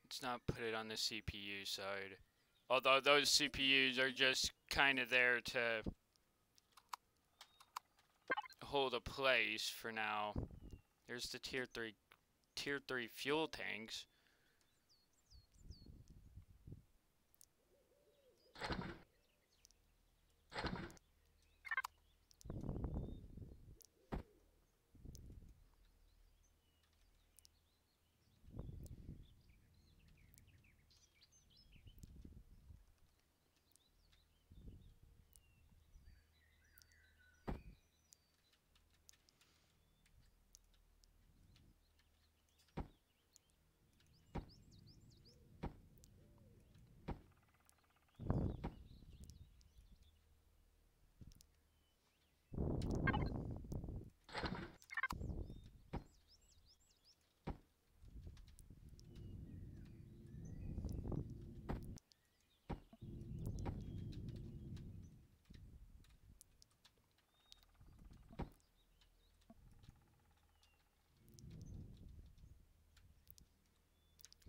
Let's not put it on the CPU side. Although those CPUs are just kind of there to hold a place for now. There's the tier 3 fuel tanks.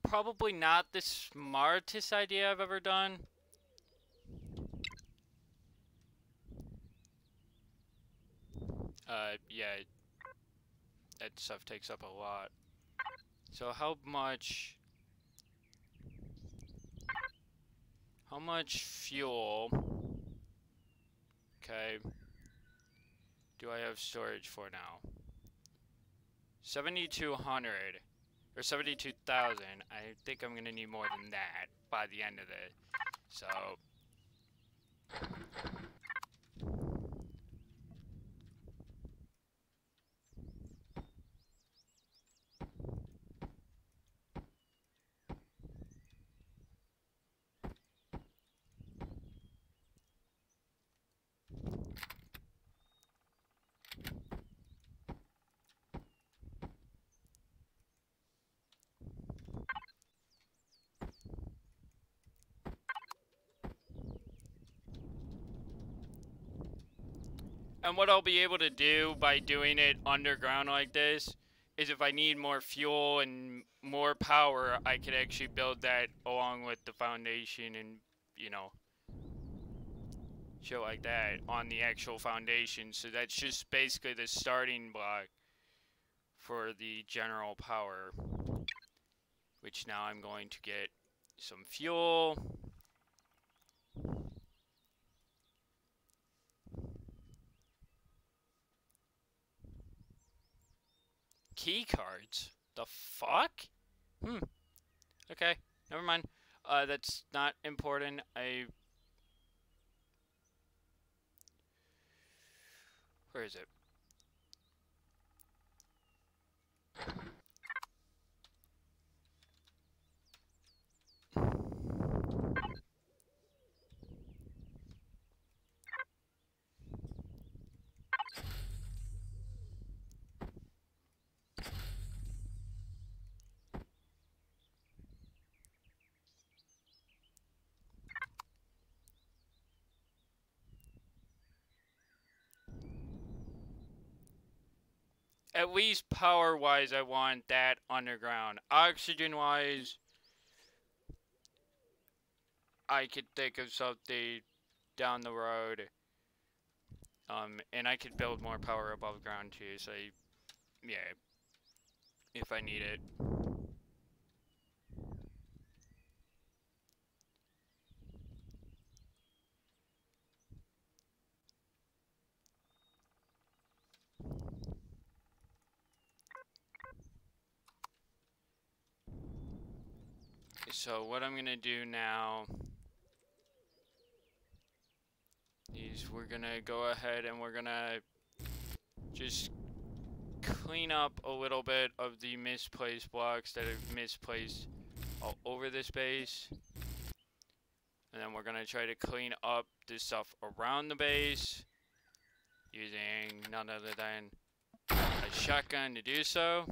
Probably not the smartest idea I've ever done. Yeah, that stuff takes up a lot. So how much fuel, okay, do I have storage for now? 7,200 or 72,000. I think I'm gonna need more than that by the end of it. So and what I'll be able to do by doing it underground like this is if I need more fuel and more power, I could actually build that along with the foundation and, you know, shit like that on the actual foundation. So that's just basically the starting block for the general power, which now I'm going to get some fuel. Key cards? The fuck? Okay, never mind. That's not important. Where is it? At least power-wise, I want that underground. Oxygen-wise, I could think of something down the road. And I could build more power above ground too, so yeah, if I need it. So what I'm gonna do now is we're gonna go ahead and we're gonna just clean up a little bit of the misplaced blocks that are misplaced all over this base. And then we're gonna try to clean up the stuff around the base using none other than a shotgun to do so.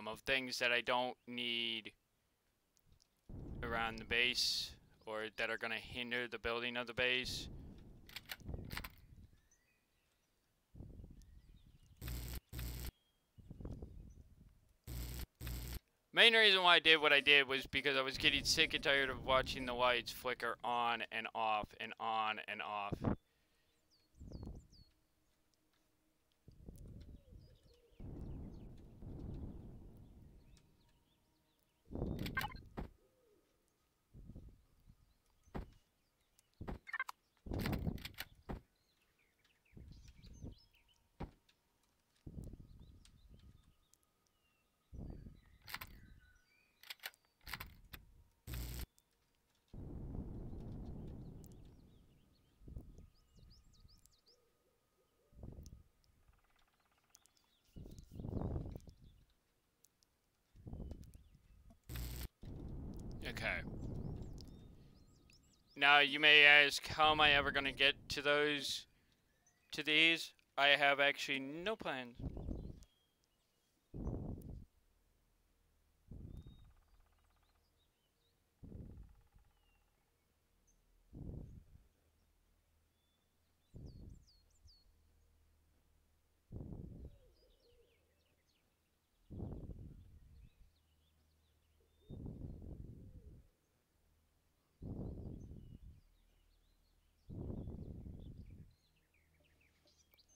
Of things that I don't need around the base or that are going to hinder the building of the base. main reason why I did what I did was because I was getting sick and tired of watching the lights flicker on and off and on and off. Okay. Now you may ask, how am I ever gonna get to these? I have actually no plans.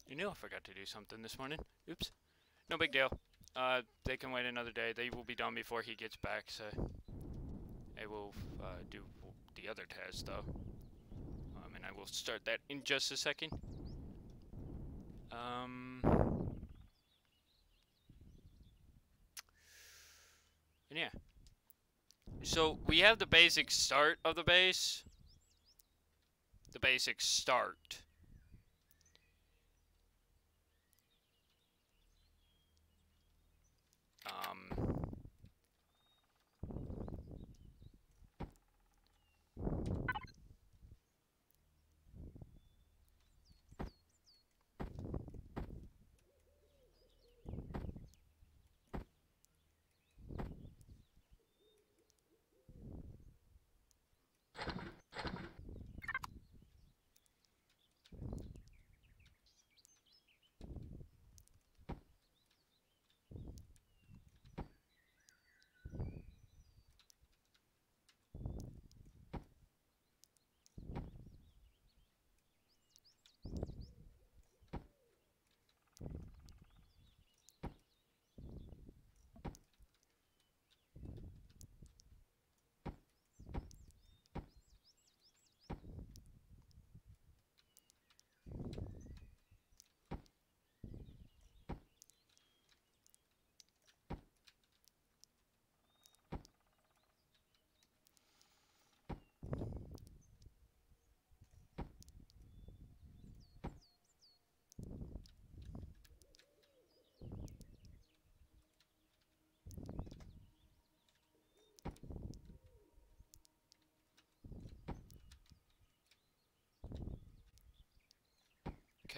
You knew I forgot to do something this morning. Oops. No big deal. They can wait another day. They will be done before he gets back, so I will do the other test, though. And I will start that in just a second. And yeah. So, we have the basic start of the base. The basic start.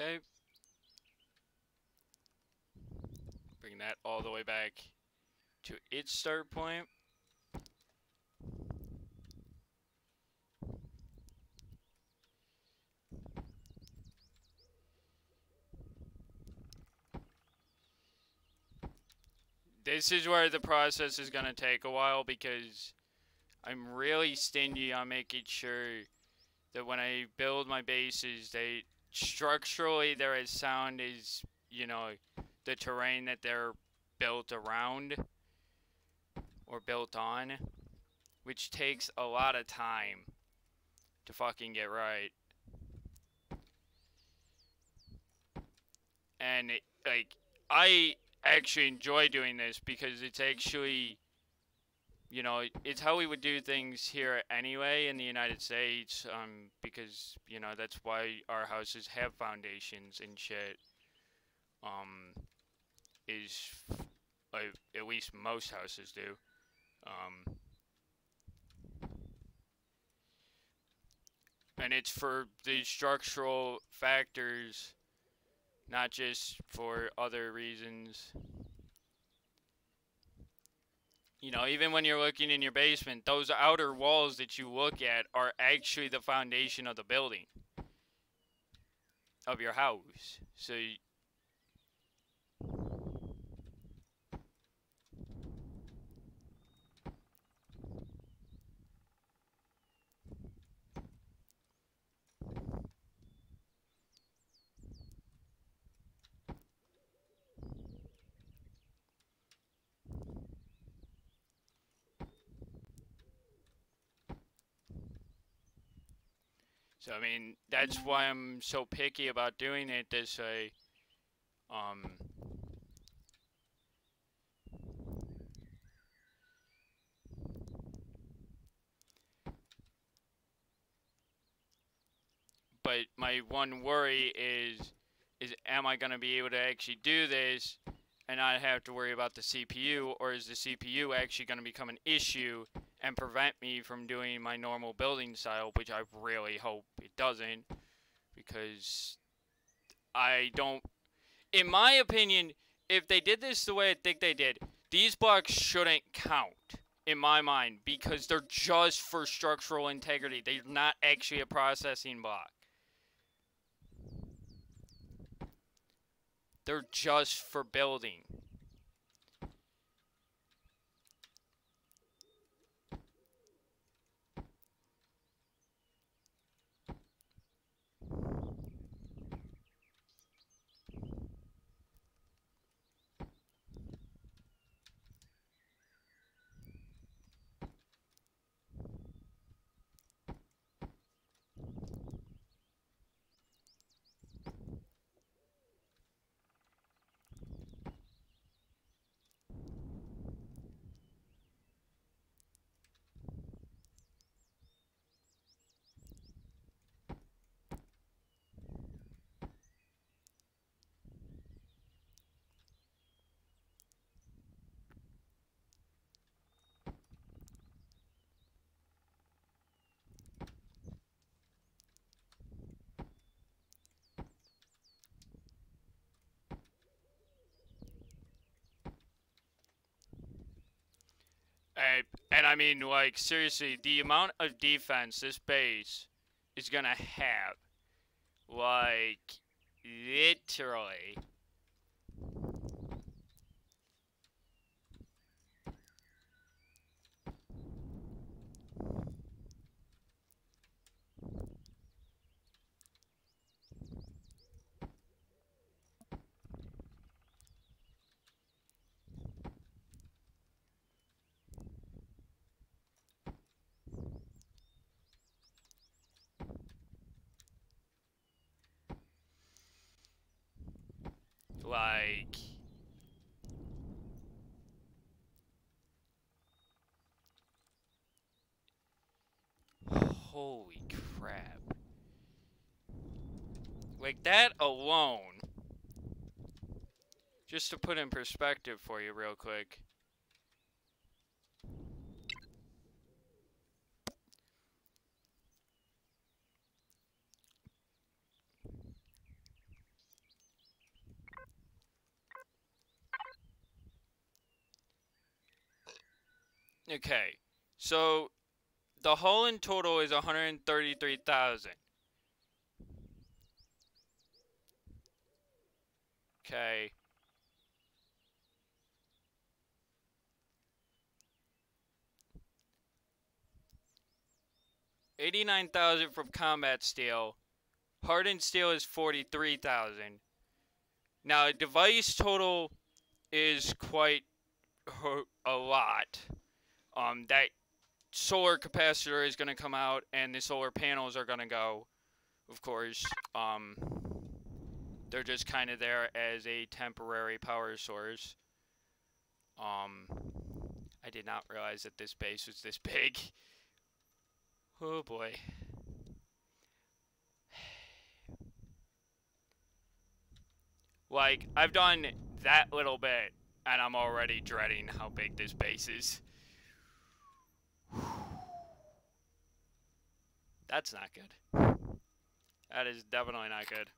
Okay. Bring that all the way back to its start point. This is where the process is going to take a while because I'm really stingy on making sure that when I build my bases, they structurally they're as sound as, you know, the terrain that they're built around or built on, which takes a lot of time to fucking get right. And like, I actually enjoy doing this because it's actually, you know, it's how we would do things here anyway in the United States, because, you know, that's why our houses have foundations and shit, is, like, at least most houses do, and it's for the structural factors, not just for other reasons. You know, even when you're looking in your basement, those outer walls that you look at are actually the foundation of the building, of your house. So, So I mean, that's why I'm so picky about doing it this way. But my one worry is am I going to be able to actually do this and not have to worry about the CPU, or is the CPU actually going to become an issue and prevent me from doing my normal building style, which I really hope it doesn't, because I don't, in my opinion, if they did this the way I think they did, these blocks shouldn't count, in my mind, because they're just for structural integrity. They're not actually a processing block. They're just for building. And I mean, like, seriously, the amount of defense this base is gonna have, like, literally. Like, holy crap. Like, that alone, just to put in perspective for you real quick. Okay, so the hull in total is 133,000. Okay. 89,000 from combat steel. Hardened steel is 43,000. Now, device total is quite a lot. That solar capacitor is going to come out, and the solar panels are going to go. Of course, they're just kind of there as a temporary power source. I did not realize that this base was this big. Oh boy. Like, I've done that little bit, and I'm already dreading how big this base is. That's not good. That is definitely not good.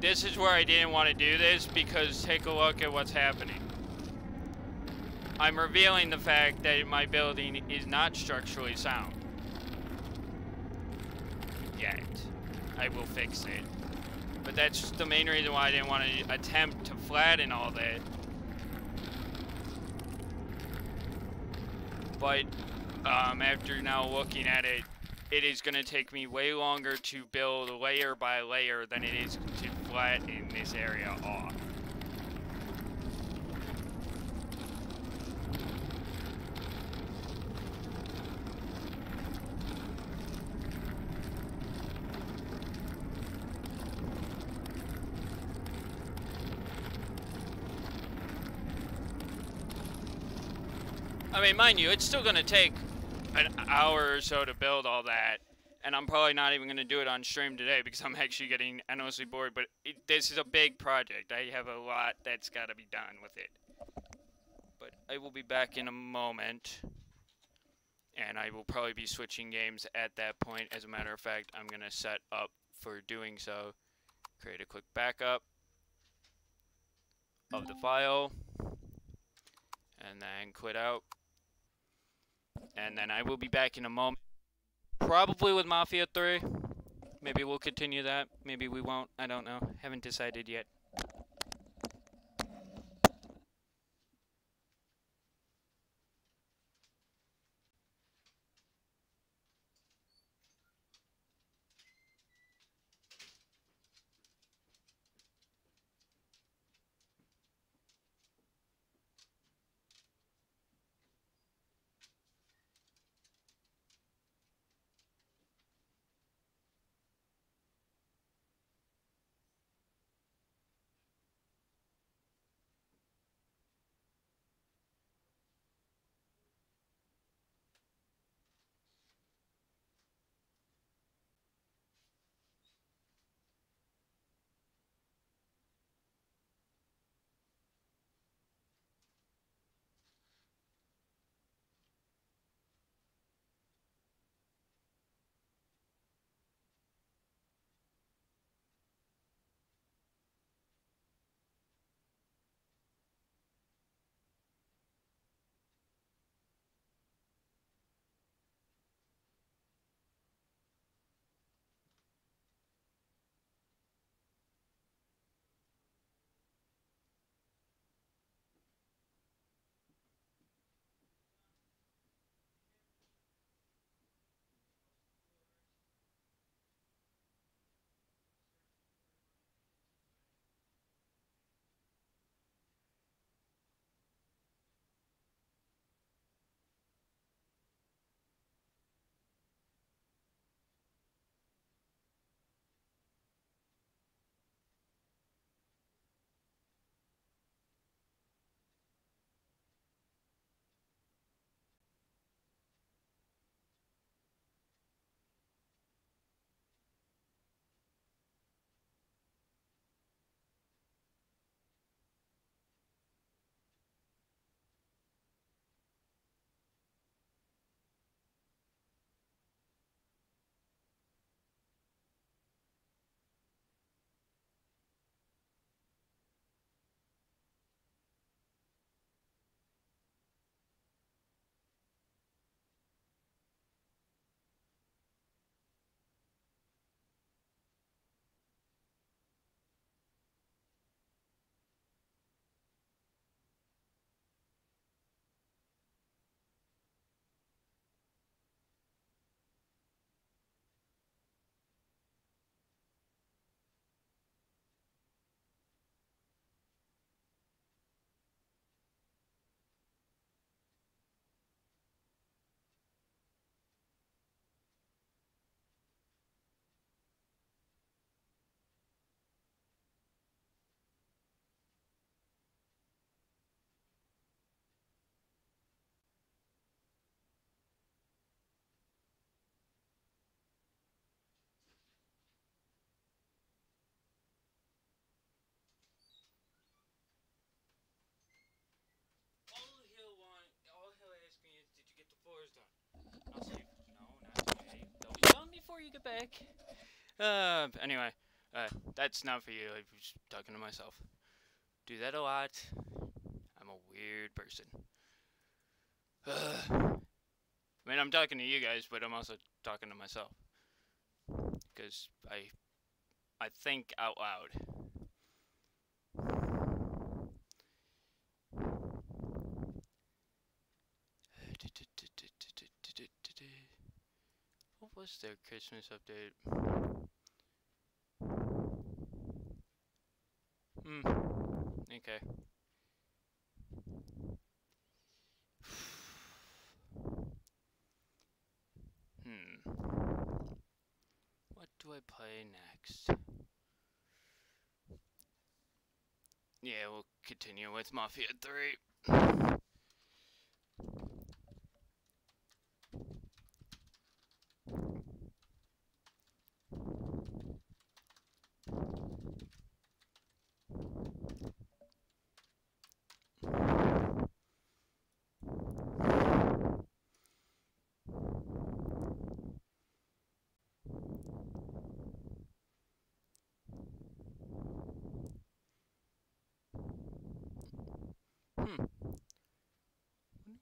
this is where I didn't want to do this, because take a look at what's happening. I'm revealing the fact that my building is not structurally sound. Yet. I will fix it. But that's the main reason why I didn't want to attempt to flatten all that. But after now looking at it, it is going to take me way longer to build layer by layer than it is to flatten this area off. I mean, mind you, it's still going to take an hour or so to build all that, and I'm probably not even going to do it on stream today because I'm actually getting endlessly bored, but this is a big project. I have a lot that's got to be done with it. But I will be back in a moment, and I will probably be switching games at that point. As a matter of fact, I'm going to set up for doing so. Create a quick backup of the file, and then quit out. And then I will be back in a moment, probably with Mafia 3. Maybe we'll continue that. Maybe we won't. I don't know. Haven't decided yet. All he'll ask me is, did you get the floors done? I'll say, no, not today. They'll be done before you get back. Anyway, That's not for you. I was talking to myself. Do that a lot. I'm a weird person. I mean, I'm talking to you guys, but I'm also talking to myself. Because I think out loud. What was their Christmas update? Okay. What do I play next? Yeah, we'll continue with Mafia 3.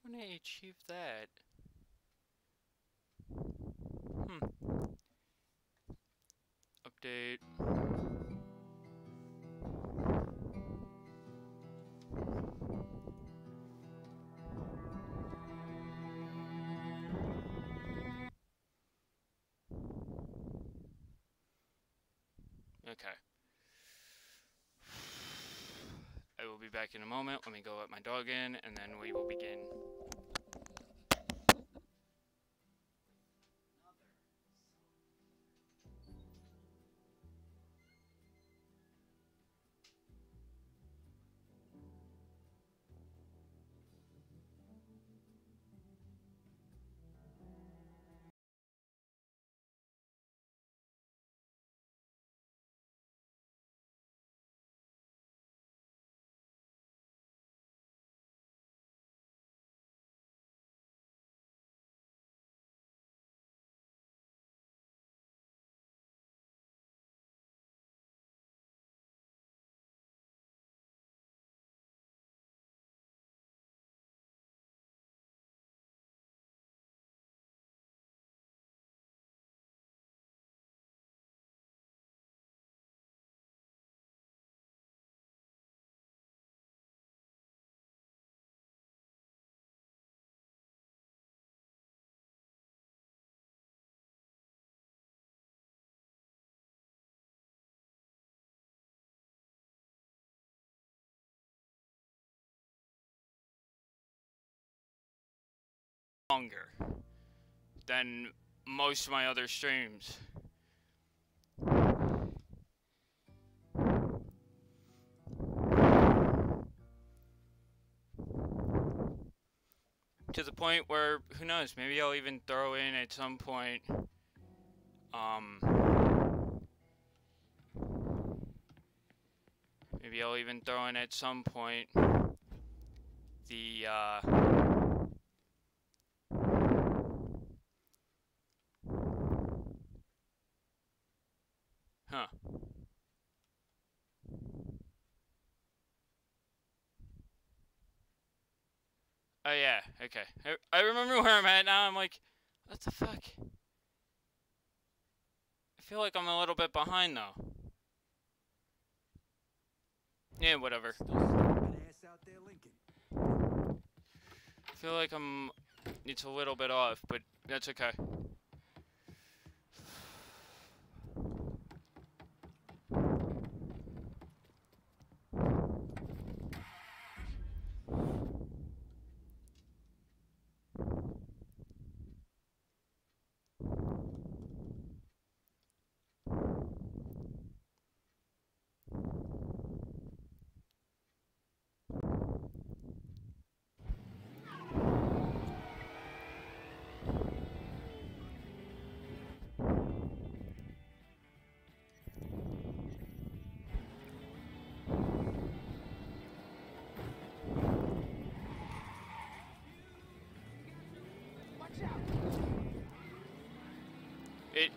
When I achieve that? Update. Okay. I will be back in a moment. Let me go let my dog in, and then we will begin. Longer than most of my other streams. To the point where, who knows, maybe I'll even throw in at some point, maybe I'll even throw in at some point the, huh. Oh yeah, okay. I remember where I'm at now. I'm like, what the fuck? I feel like I'm a little bit behind though. Yeah, whatever. I feel like it's a little bit off, but that's okay.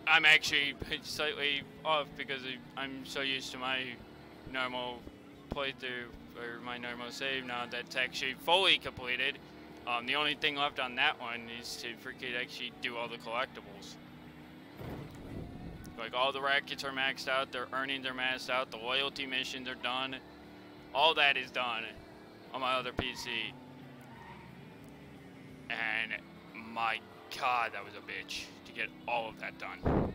I'm actually slightly off because I'm so used to my normal playthrough or my normal save now that's actually fully completed. The only thing left on that one is to freaking actually do all the collectibles. Like all the rackets are maxed out, their earnings are maxed out, the loyalty missions are done. All that is done on my other PC. And my god, that was a bitch to get all of that done.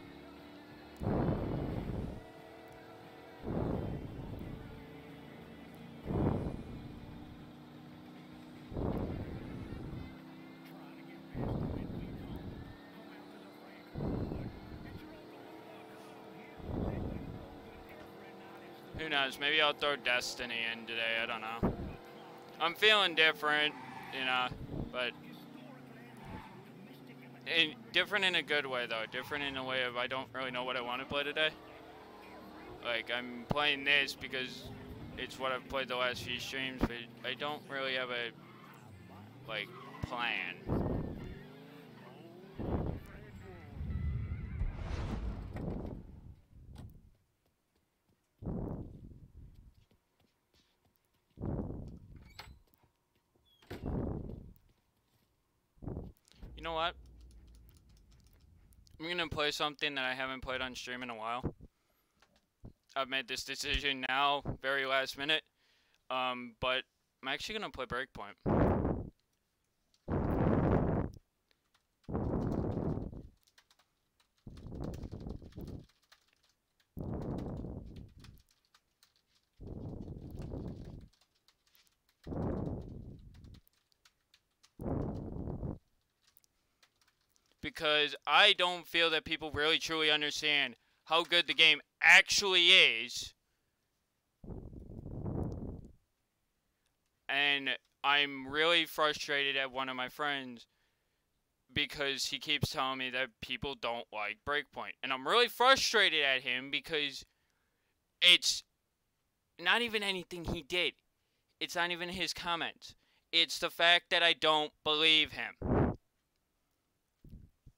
Who knows, maybe I'll throw Destiny in today, I don't know. I'm feeling different, you know, but different in a good way though. Different in a way of I don't really know what I want to play today. Like I'm playing this because it's what I've played the last few streams, but I don't really have a like plan. You know what? I'm gonna play something that I haven't played on stream in a while. I've made this decision now, very last minute. But I'm actually gonna play Breakpoint. Because I don't feel that people really truly understand how good the game actually is. And I'm really frustrated at one of my friends because he keeps telling me that people don't like Breakpoint. And I'm really frustrated at him because it's not even anything he did. It's not even his comments. It's the fact that I don't believe him.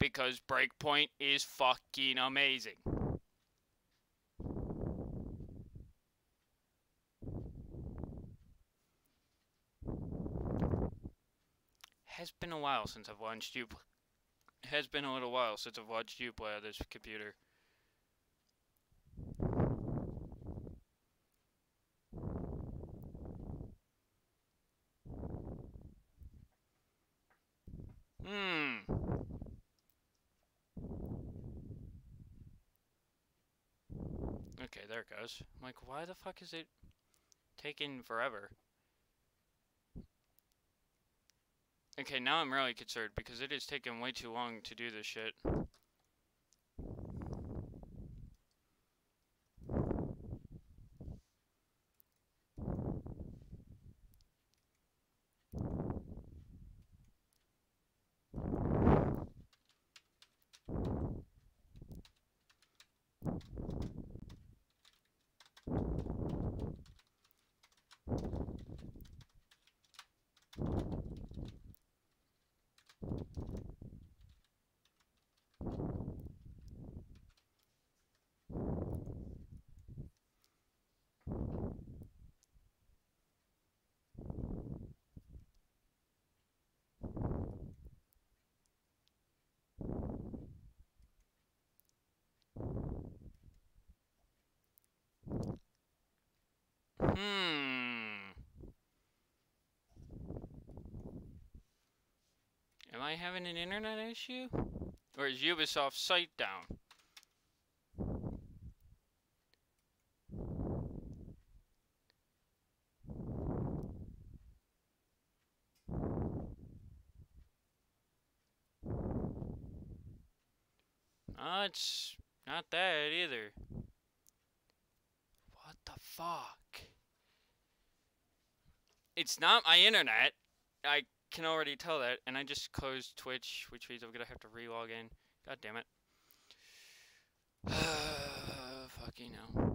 Because Breakpoint is fucking amazing. Has been a while since I've watched you. Has been a little while since I've watched you play on this computer. Okay, there it goes. I'm like, why the fuck is it taking forever? Okay, now I'm really concerned because it is taking way too long to do this shit. Am I having an internet issue? Or is Ubisoft's site down? Oh, it's not that either. What the fuck? It's not my internet. I can already tell that, and I just closed Twitch, which means I'm gonna have to re-log in. God damn it. Fucking hell.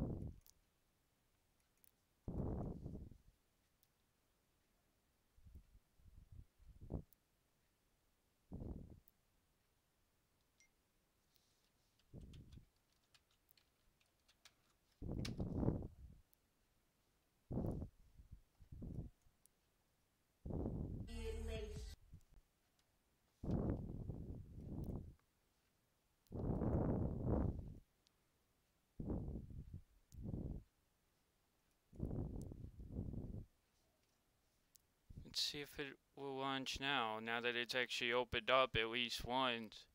Let's see if it will launch now that it's actually opened up at least once.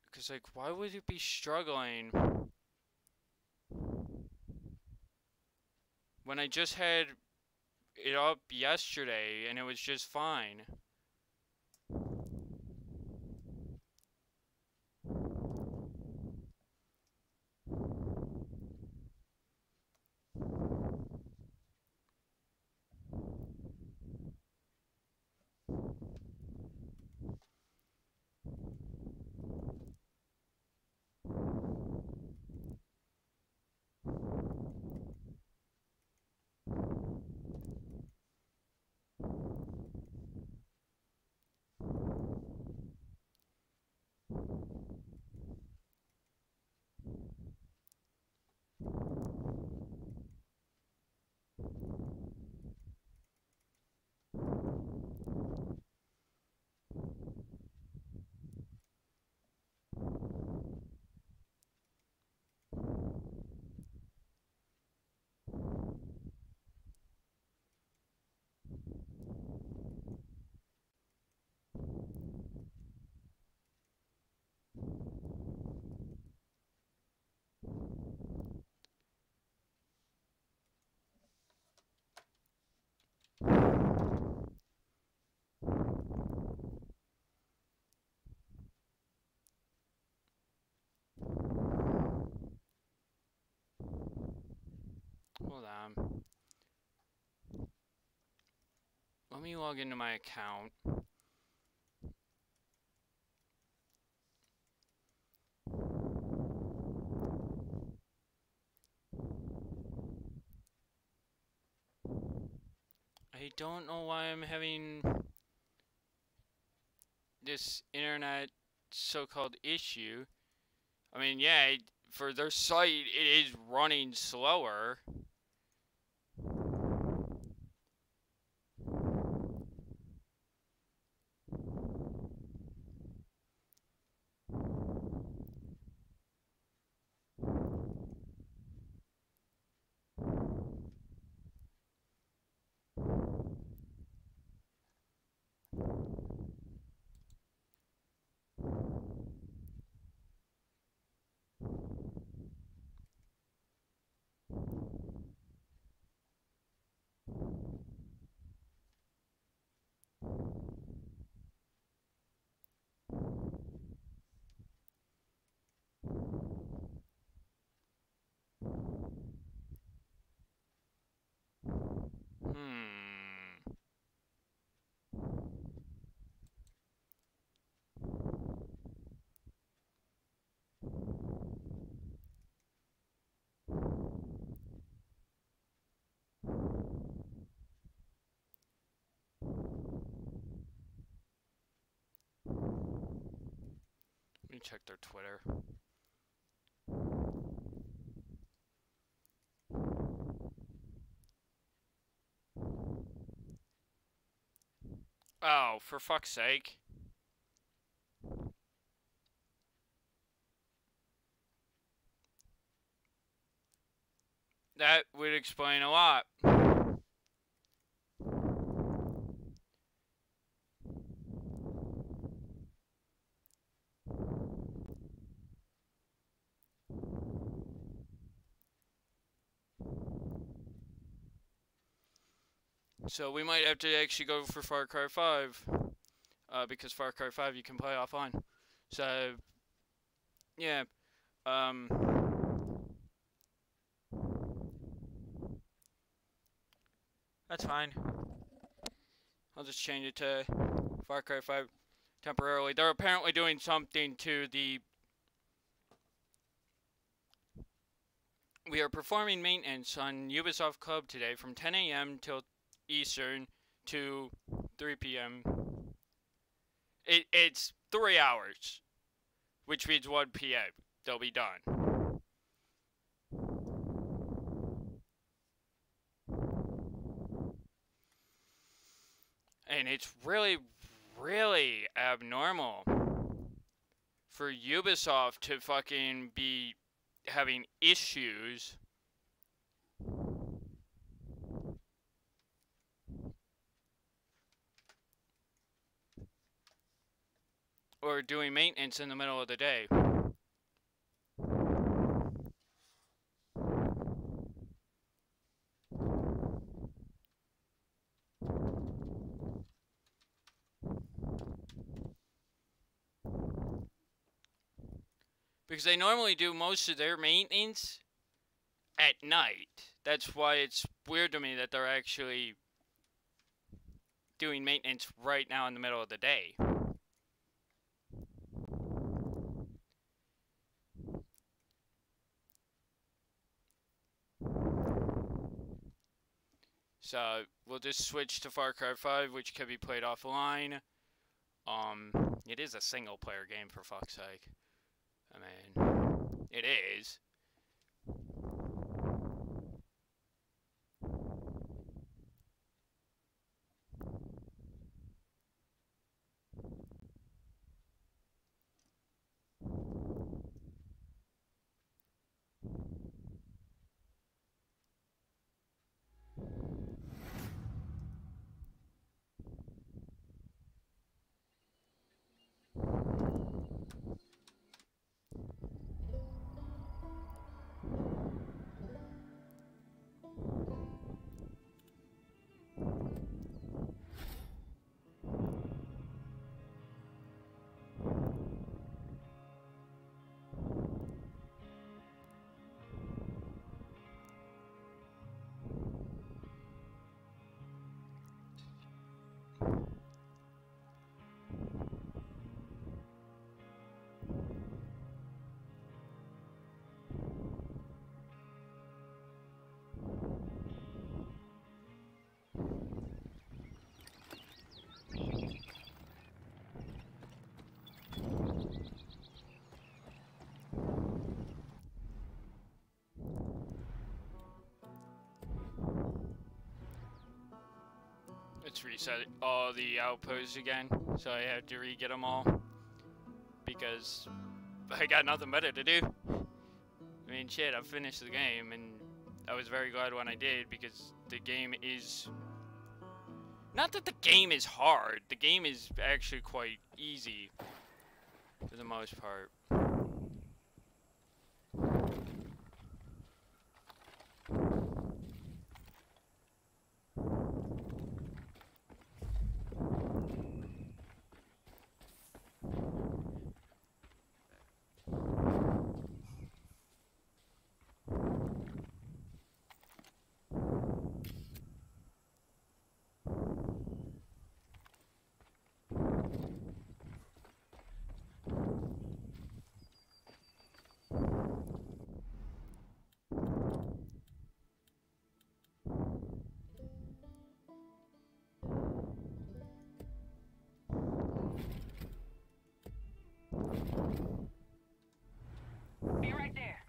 Because, like, why would it be struggling when I just had it up yesterday and it was just fine? Hold on. Let me log into my account. I don't know why I'm having this internet so-called issue. I mean, yeah, for their site, it is running slower. Let me check their Twitter. Oh, for fuck's sake. That would explain a lot. So we might have to actually go for Far Cry 5. Because Far Cry 5 you can play offline. So, yeah. That's fine. I'll just change it to Far Cry 5 temporarily. They're apparently doing something to the... We are performing maintenance on Ubisoft Club today from 10 a.m. till Eastern to 3 p.m. It's 3 hours, which means 1 p.m. They'll be done. And it's really, really abnormal for Ubisoft to fucking be having issues or doing maintenance in the middle of the day. Because they normally do most of their maintenance at night. That's why it's weird to me that they're actually doing maintenance right now in the middle of the day. So we'll just switch to Far Cry 5, which can be played offline. It is a single player game, for fuck's sake. I mean, it is. Let's reset all the outposts again, so I have to re-get them all. Because I got nothing better to do. I mean, shit, I finished the game, and I was very glad when I did, because the game is... Not that the game is hard, the game is actually quite easy, for the most part. Be right there.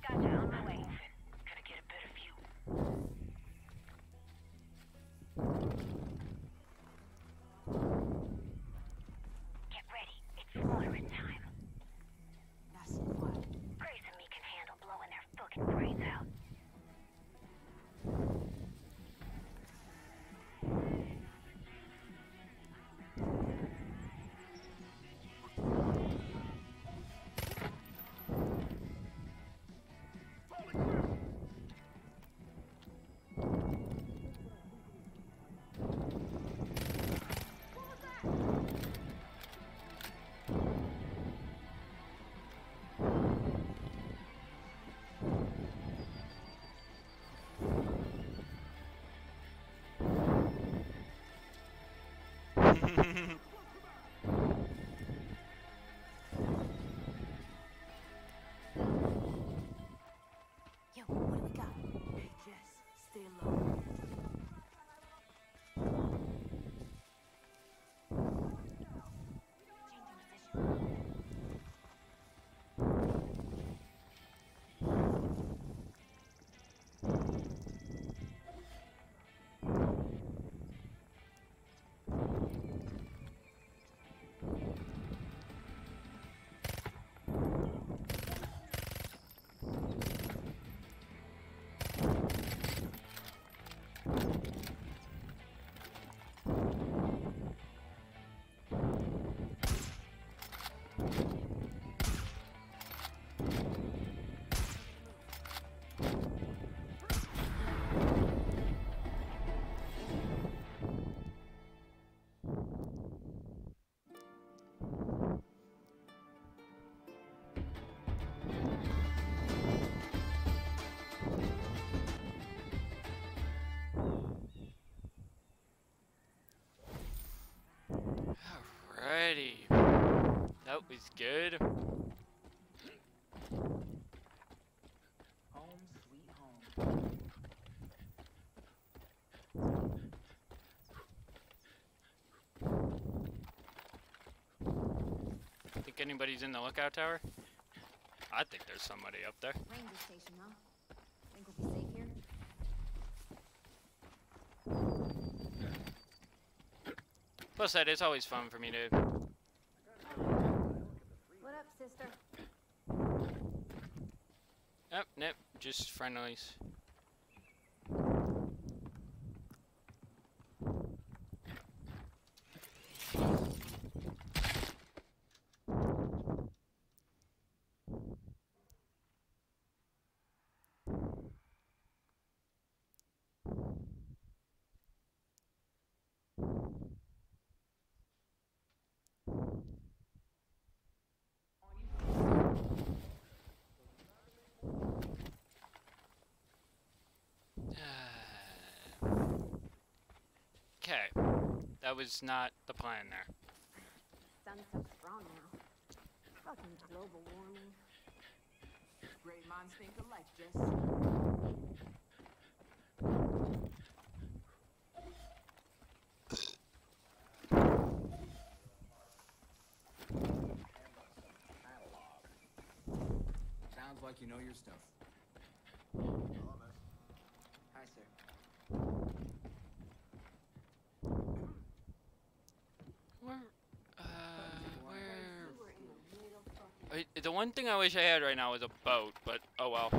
Gotcha, on my way. Gotta get a better view. Get ready. It's slaughtering time. Nice and quiet. Grace and me can handle blowing their fucking brains out. Yo, what do we got? Hey, Jess, stay low. good. Home sweet home. Think anybody's in the lookout tower? I think there's somebody up there. Ranger station, huh? Think we'll be safe here? Plus that it's always fun for me to... What up, sister? Oh, nope, just friendlies. Okay, that was not the plan there. Sun's so strong now. Fucking global warming. Great minds think alike, Jess. Sounds like you know your stuff. Hi, sir. Where? We were in the middle fucking... The one thing I wish I had right now is a boat, but oh well.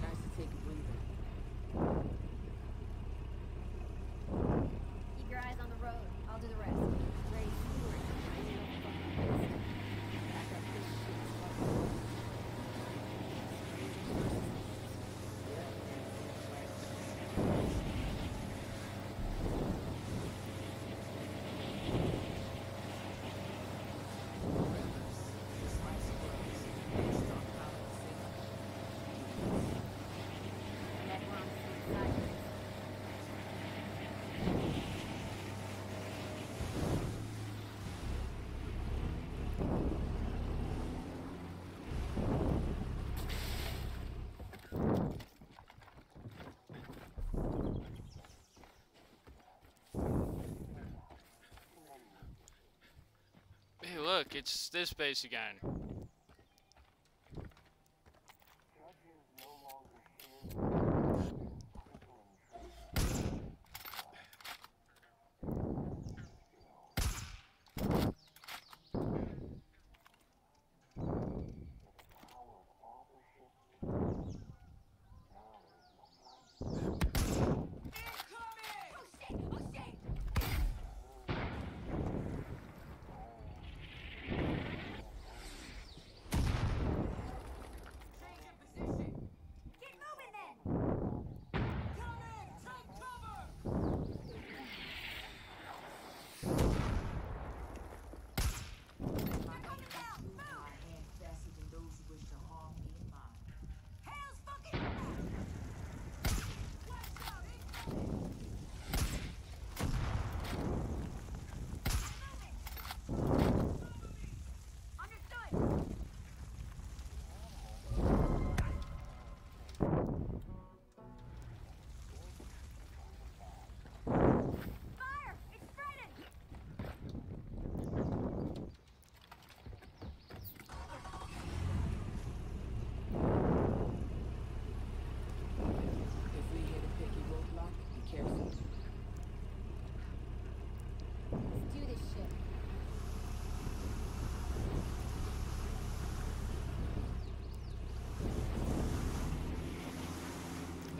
Nice to take a breather. Keep your eyes on the road. I'll do the rest. Ray, you were in a tiny little fucking nest. Back up this shit's fucking... That wrong side. Hey, look, it's this base again.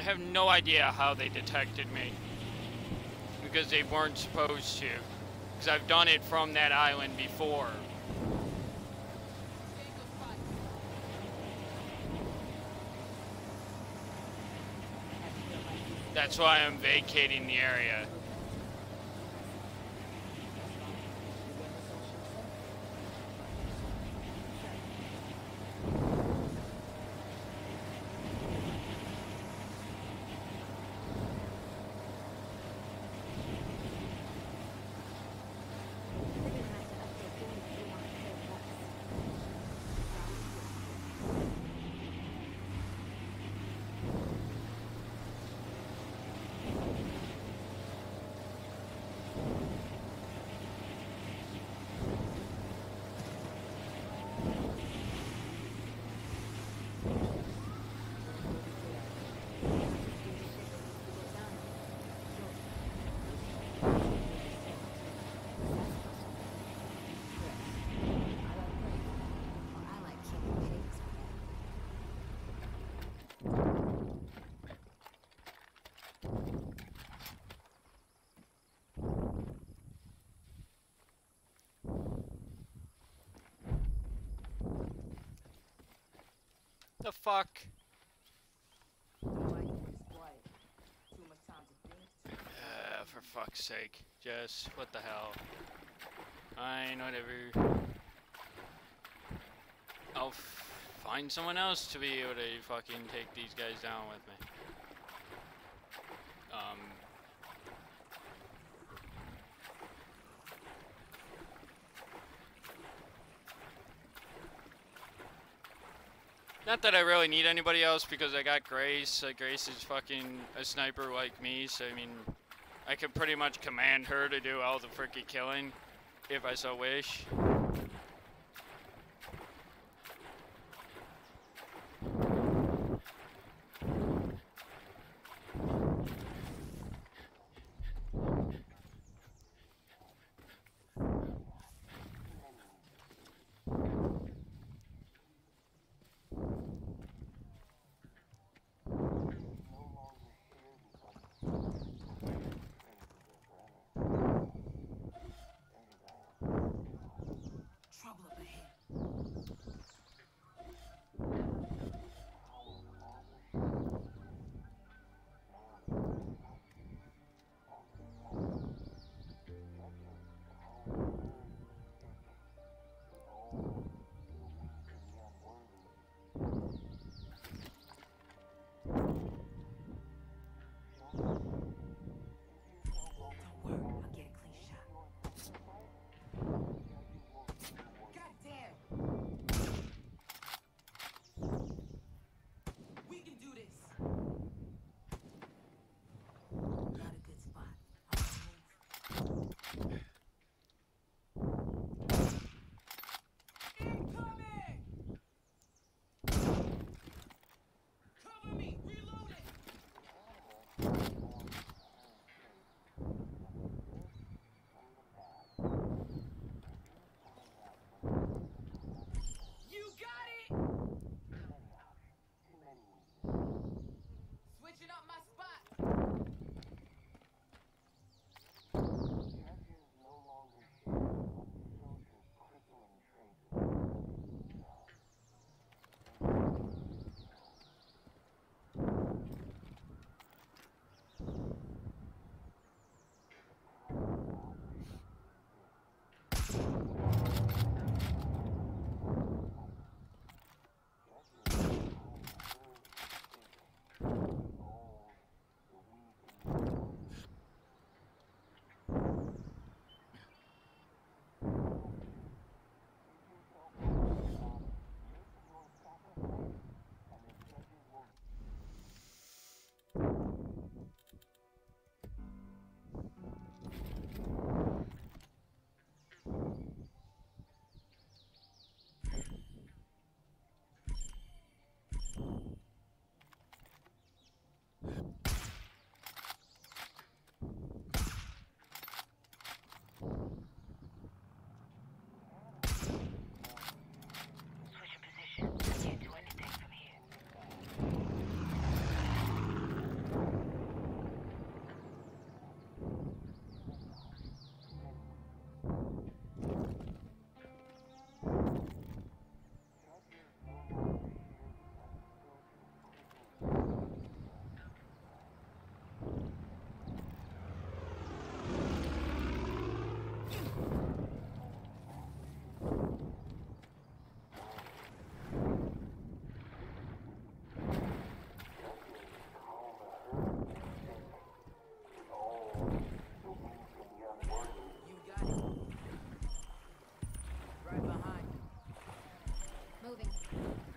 have no idea how they detected me. Because they weren't supposed to. Because I've done it from that island before. That's why I'm vacating the area. The fuck? For fuck's sake. Jess, what the hell? Fine, whatever. I'll find someone else to be able to fucking take these guys down with me. Not that I really need anybody else because I got Grace. Grace is fucking a sniper like me, so I mean, I could pretty much command her to do all the freaking killing if I so wish. Trouble up ahead. Don't worry, I'll get a clean shot. Goddamn! We can do this. Not a good spot. I'll move.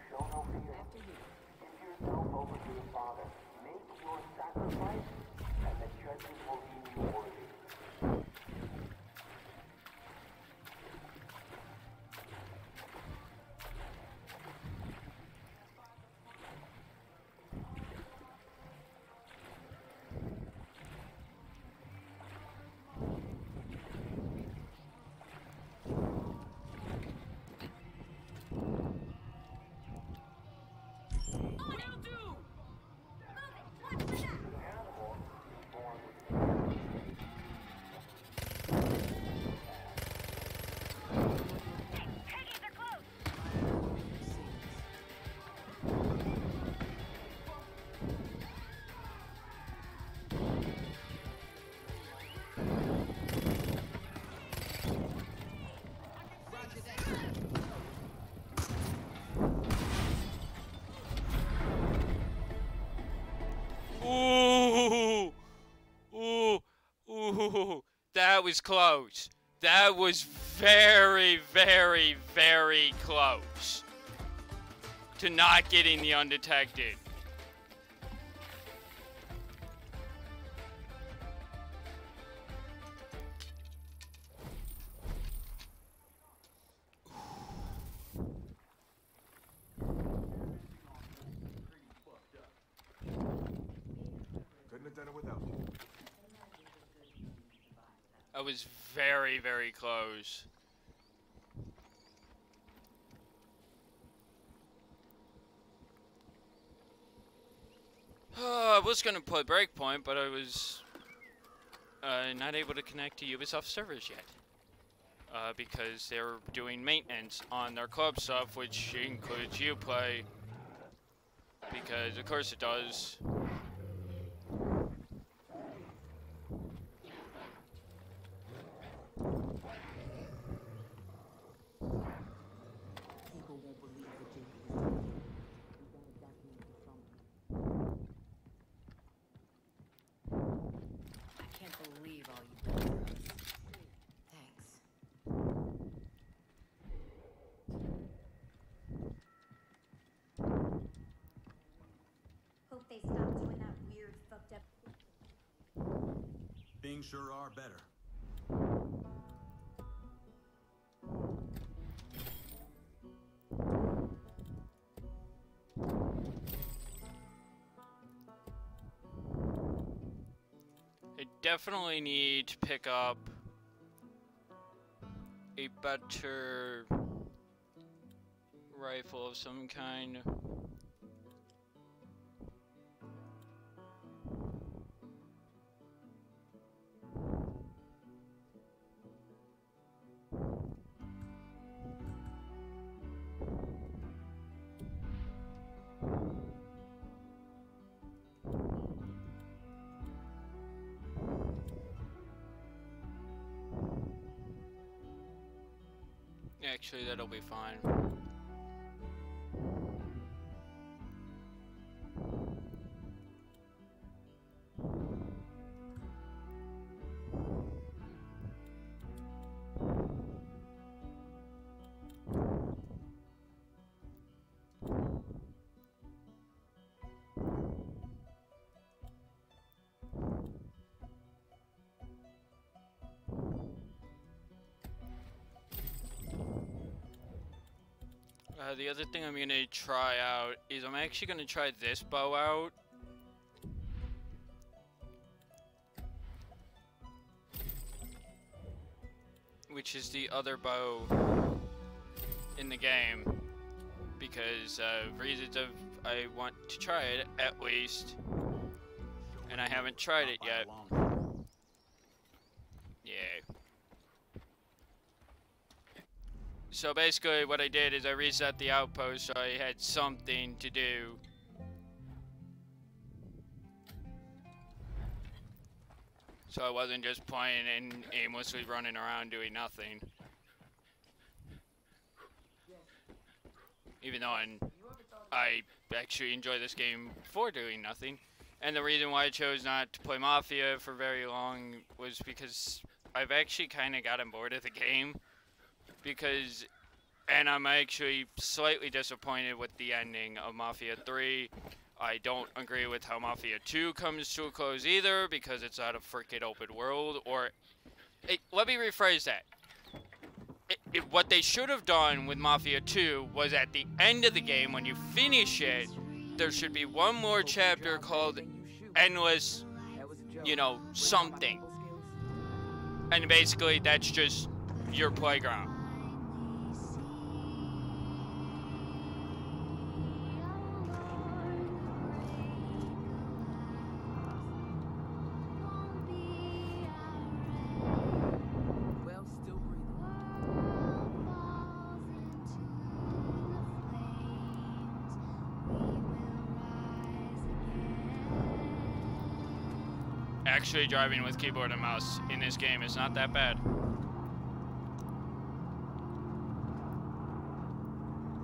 Show no fear. After you. Give yourself over to the Father. Make your sacrifice, and the judges will deem you worthy. Peggies are close. Ooh, ooh, ooh. That was close. That was very, very, very close to not getting the undetected. Couldn't have done it without you. I was very, very close. I was gonna play Breakpoint, but I was not able to connect to Ubisoft servers yet. Because they're doing maintenance on their club stuff, which includes Uplay. Because of course it does. People won't believe that Jacob was dead. We gotta document it somewhere. I can't believe all you've done for us. Thanks. Hope they stop doing that weird, fucked up. Things sure are better. I definitely need to pick up a better rifle of some kind. Actually, that'll be fine. The other thing I'm gonna try out is I'm actually gonna try this bow out. Which is the other bow in the game. Because reasons of I want to try it at least. And I haven't tried it yet. Yeah. So basically what I did is I reset the outpost so I had something to do. So I wasn't just playing and aimlessly running around doing nothing. Even though I actually enjoy this game for doing nothing. And the reason why I chose not to play Mafia for very long was because I've actually kind of gotten bored of the game. Because And I'm actually slightly disappointed with the ending of Mafia 3. I don't agree with how Mafia 2 comes to a close either, because it's not a freaking open world. Or, let me rephrase that. What they should have done with Mafia 2 was at the end of the game, when you finish it, there should be one more chapter called Endless, you know, something. And basically, that's just your playground. Well, still breathing. Actually, driving with keyboard and mouse in this game is not that bad.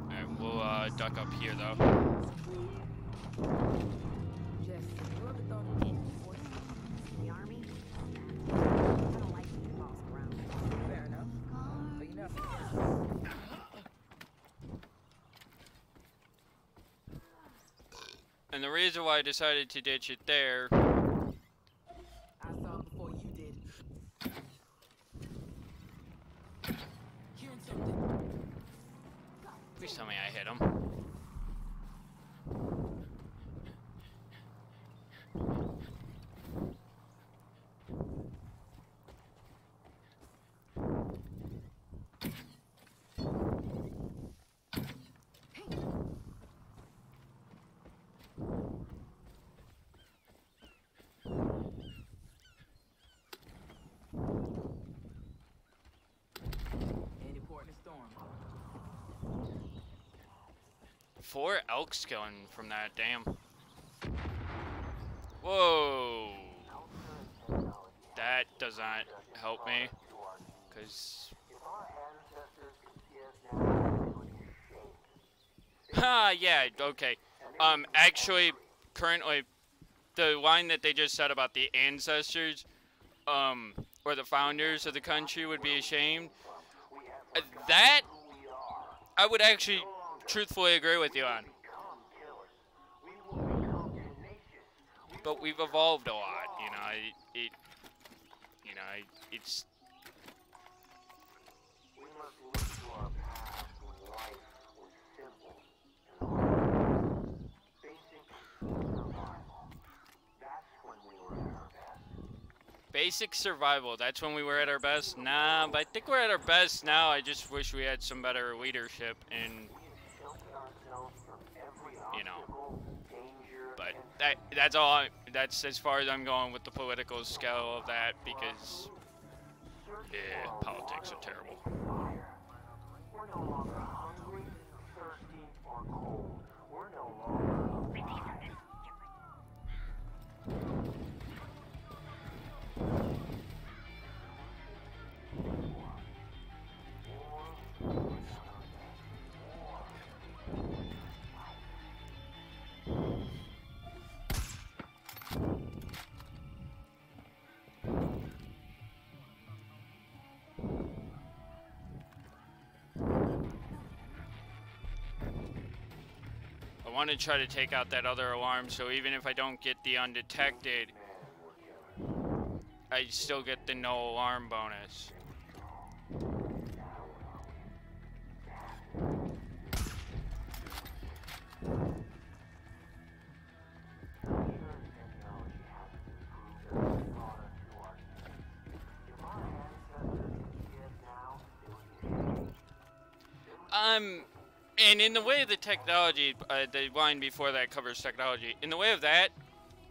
Alright, we'll duck up here though. Jess, you ever thought of being a voice The army? I don't like being bossed around. Fair enough. But you know. And the reason why I decided to ditch it there, I saw him before you did. Hearing something. please tell me I hit him. Any port in a storm. 4 elk skilling from that, damn. Whoa. That does not help me. Because... Ha, yeah, okay. Actually, currently, the line that they just said about the ancestors, or the founders of the country would be ashamed, that, I would actually truthfully agree with you on. But we've evolved a lot, you know, it's... We must look to our past when life was simple and hard. Basic survival. That's when we were at our best. Basic survival, that's when we were at our best? Nah, but I think we're at our best now. I just wish we had some better leadership and, you know, but that's all that's as far as I'm going with the political scale of that, because yeah, politics are terrible. We're no longer hungry, thirsty, or cold. We're no longer I want to try to take out that other alarm, so even if I don't get the undetected, I still get the no alarm bonus. And in the way of the technology, the line before that covers technology. In the way of that,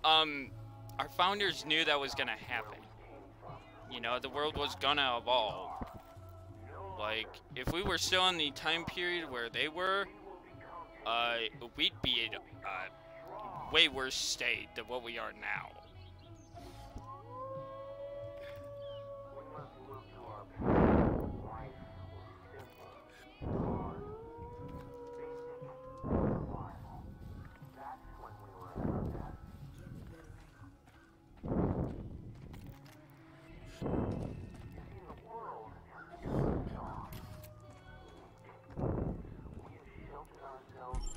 our founders knew that was gonna happen. You know, the world was gonna evolve. Like, if we were still in the time period where they were, we'd be in a way worse state than what we are now. That's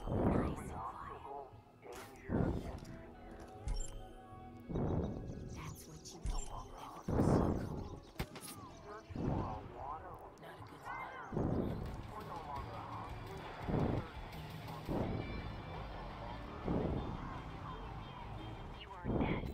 what you get. Never go so cold. Not a good spot. You are dead.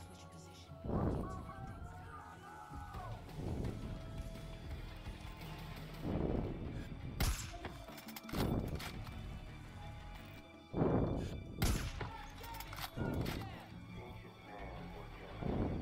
Switch position. Can't do anything.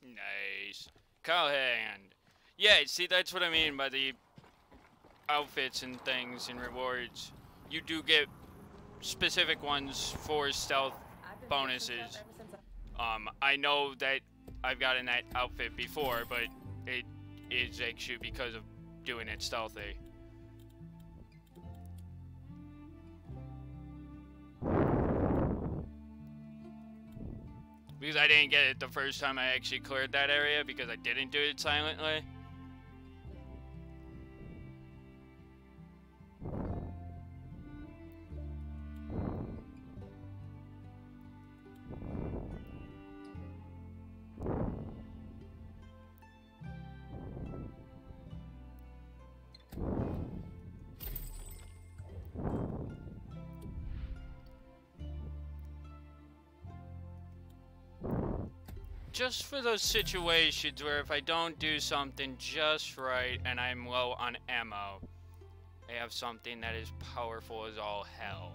Nice. Cowhand. Yeah, see, that's what I mean by the outfits and things and rewards. You do get specific ones for stealth I've been bonuses. fixing stuff ever since I know that I've gotten that outfit before, but it is actually because of doing it stealthy. Because I didn't get it the first time I actually cleared that area because I didn't do it silently. Just for those situations where if I don't do something just right and I'm low on ammo, I have something that is powerful as all hell.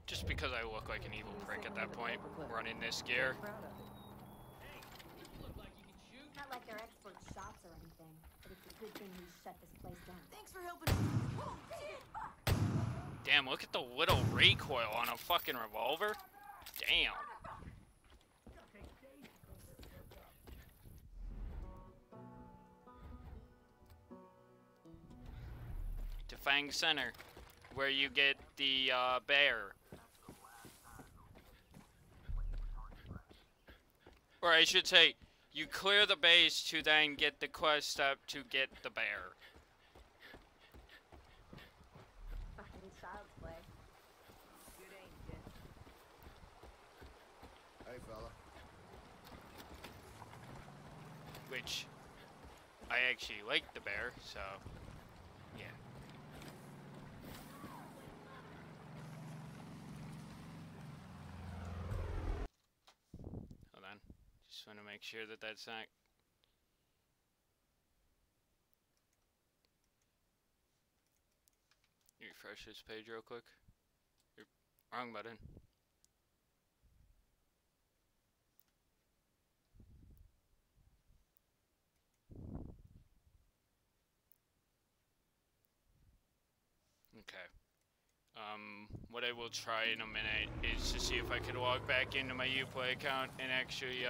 Just because I look like an evil prick at that point, running this gear. proud of it. Not like they're expert shots or anything, but it's a good thing we shut this place down. Thanks for helping. Damn, look at the little recoil on a fucking revolver. Damn. To Fang Center, where you get the bear. Or I should say, you clear the base to then get the quest up to get the bear. Fucking child's play. Hey, fella. Which, I actually like the bear, so, yeah. Hold on. Just want to make sure that that's not... Refresh this page real quick. Wrong button. Okay. What I will try in a minute is to see if I could log back into my Uplay account and actually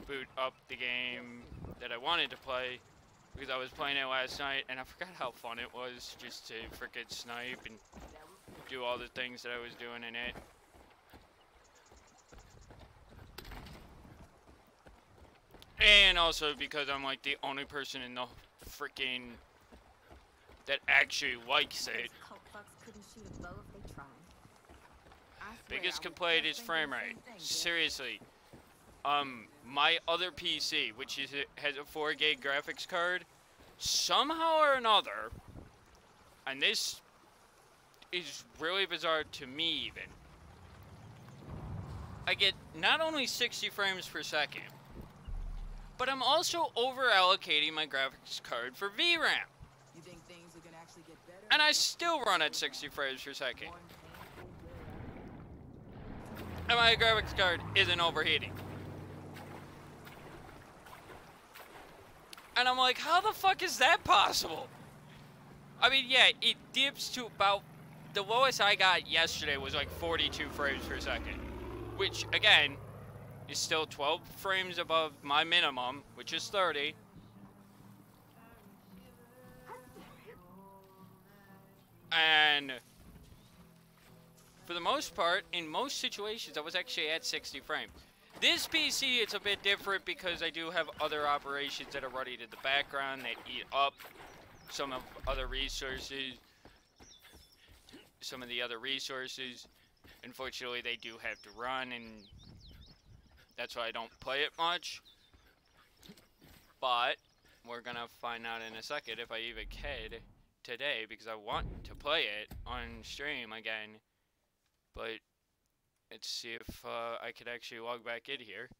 boot up the game that I wanted to play, because I was playing it last night and I forgot how fun it was just to frickin' snipe and do all the things that I was doing in it. And also because I'm like the only person in the freaking that actually likes it. Those cult fucks couldn't shoot a bow if they tried. I swear, Biggest I was complaint just is thinking frame the rate. same thing, dude. Seriously. My other PC, which has a 4 gig graphics card, somehow or another, and this is really bizarre to me even, I get not only 60 frames per second, but I'm also over allocating my graphics card for VRAM. You think things are gonna actually get better? And I still run at 60 frames per second. One painful day And my graphics card isn't overheating. And I'm like, how the fuck is that possible? I mean, yeah, it dips to about... The lowest I got yesterday was like 42 frames per second. Which, again, is still 12 frames above my minimum, which is 30. And... for the most part, in most situations, I was actually at 60 frames. This PC, it's a bit different because I do have other operations that are running in the background that eat up some of other resources. Some of the other resources, unfortunately, they do have to run, and that's why I don't play it much. But we're gonna find out in a second if I even can today, because I want to play it on stream again. But let's see if I could actually log back in here.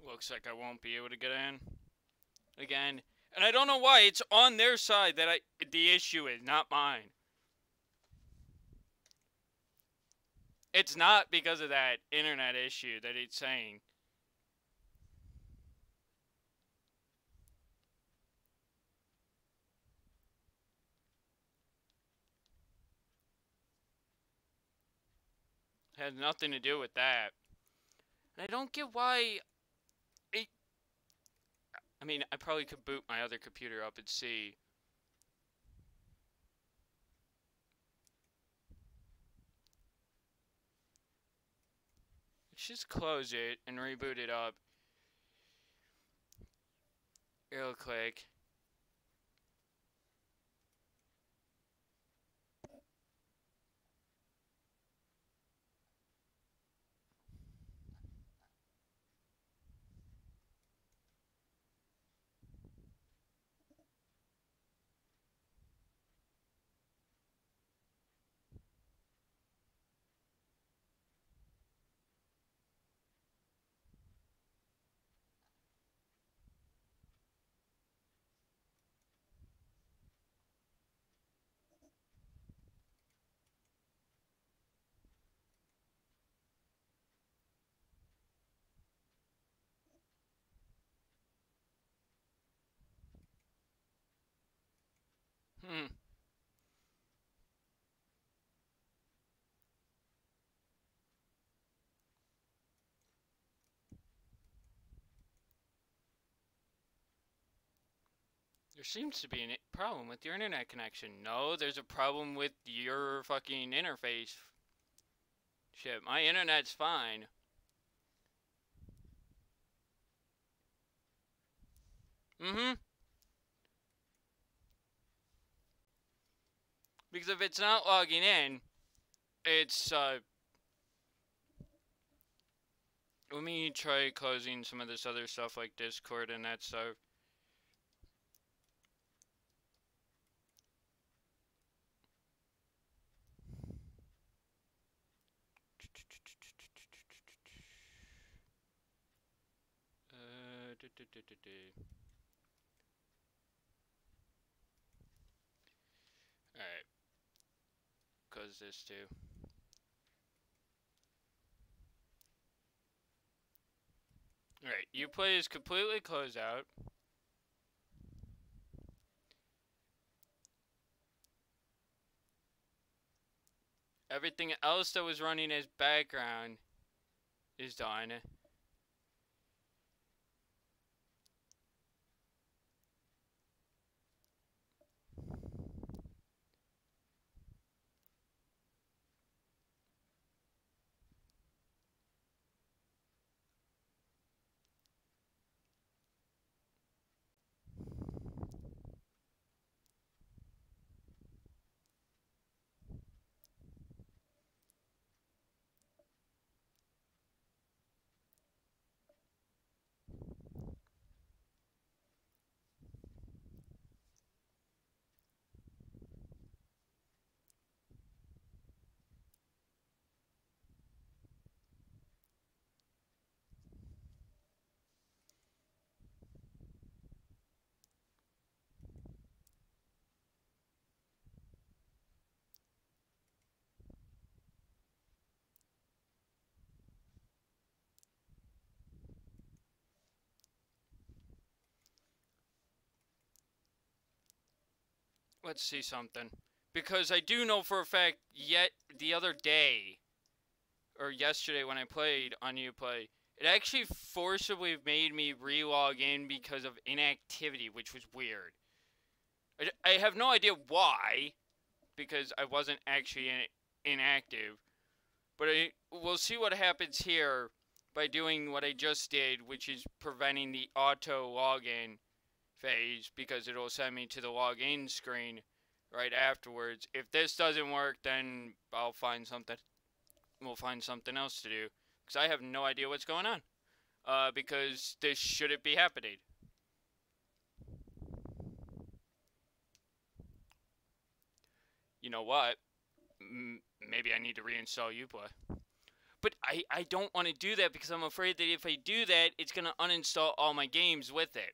Looks like I won't be able to get in again. And I don't know why. It's on their side that the issue is, not mine. It's not because of that internet issue that it's saying. It has nothing to do with that. And I don't get why I mean, I probably could boot my other computer up and see. Let's just close it and reboot it up real quick. Hmm. There seems to be a problem with your internet connection. No, there's a problem with your fucking interface. Shit, my internet's fine. Mm-hmm. Because if it's not logging in, it's, let me try closing some of this other stuff like Discord and that stuff. Alright. Close this too. Alright, Uplay is completely closed out. Everything else that was running as background is done. Let's see something. Because I do know for a fact, yet the other day, or yesterday when I played on Uplay, it actually forcibly made me re-log in because of inactivity, which was weird. I have no idea why, because I wasn't actually inactive. But we'll see what happens here by doing what I just did, which is preventing the auto login phase, because it'll send me to the login screen right afterwards. If this doesn't work, then I'll find something. We'll find something else to do, because I have no idea what's going on. Because this shouldn't be happening. You know what? Maybe I need to reinstall Uplay. But I don't want to do that because I'm afraid that if I do that, it's going to uninstall all my games with it.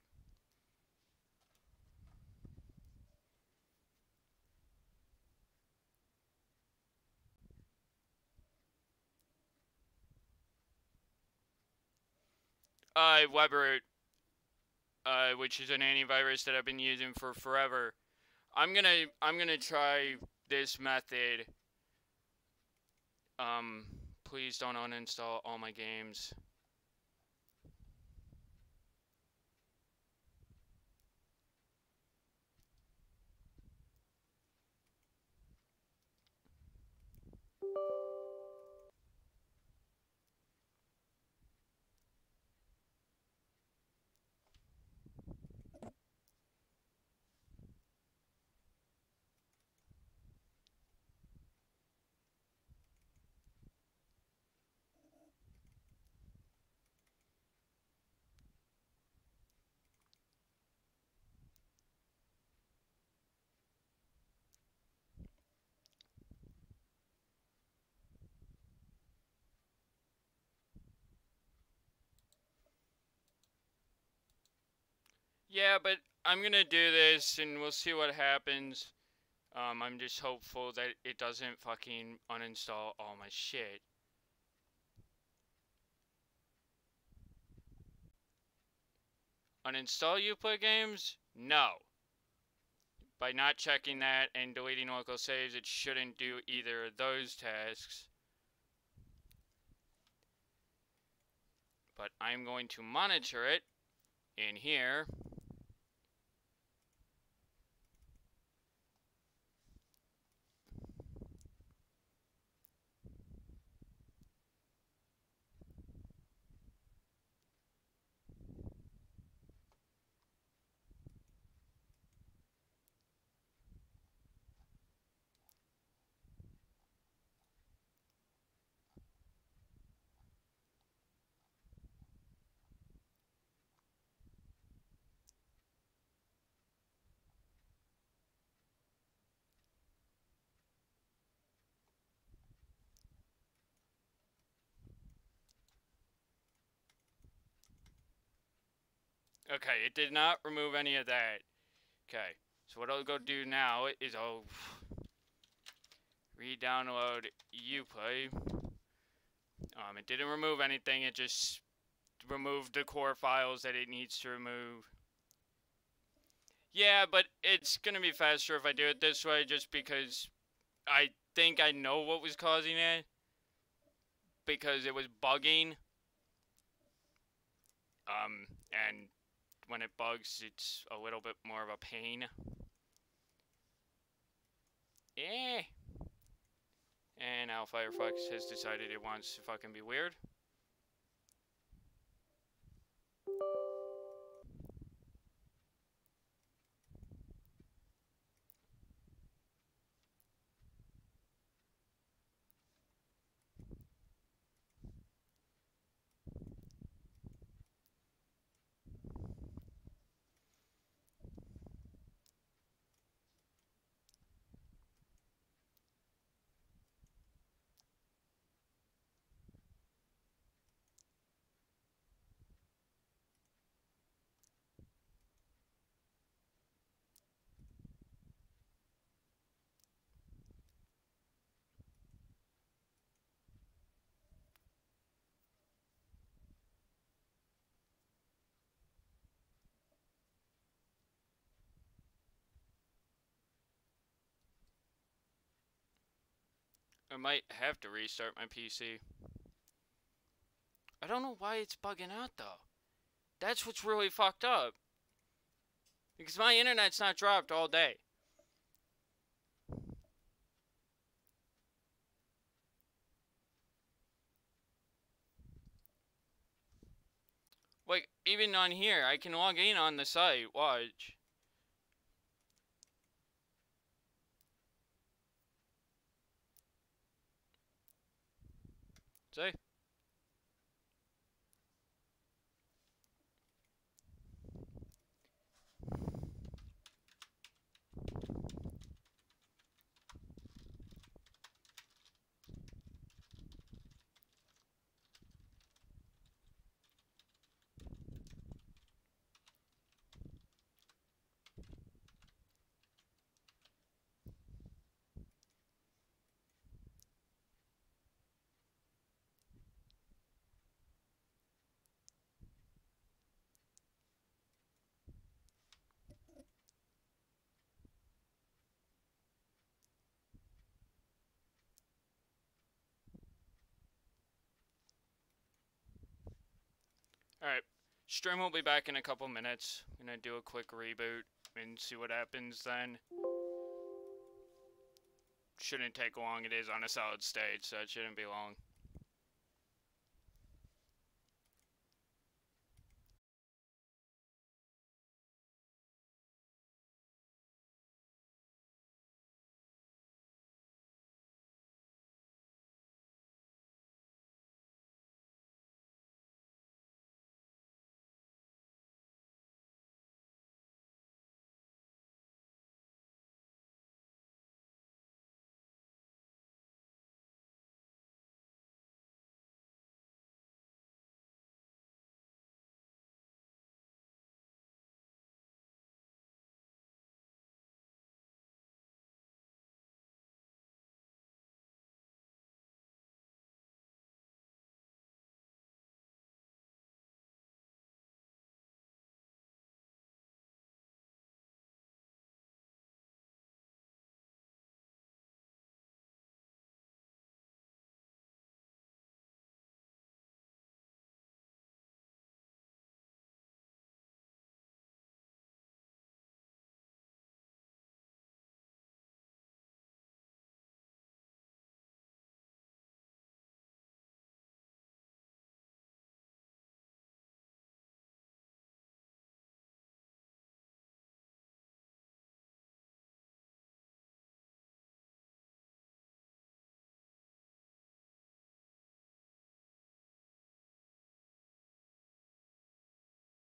Weber, which is an antivirus that I've been using for forever. I'm gonna try this method. Please don't uninstall all my games. Yeah, but I'm gonna do this and we'll see what happens. I'm just hopeful that it doesn't fucking uninstall all my shit. Uninstall Uplay games? No. By not checking that and deleting local saves, it shouldn't do either of those tasks. But I'm going to monitor it in here. Okay, it did not remove any of that. Okay, so what I'll go do now is I'll re-download Uplay. It didn't remove anything, it just removed the core files that it needs to remove. Yeah, but it's gonna be faster if I do it this way, just because I think I know what was causing it. Because it was bugging. And when it bugs, it's a little bit more of a pain. Yeah. And now Firefox has decided it wants to fucking be weird. I might have to restart my PC. I don't know why it's bugging out though. That's what's really fucked up. Because my internet's not dropped all day. Like, even on here, I can log in on the site. Watch. See? Alright. Stream will be back in a couple minutes. I'm gonna do a quick reboot and see what happens then. Shouldn't take long. It is on a solid state, so it shouldn't be long.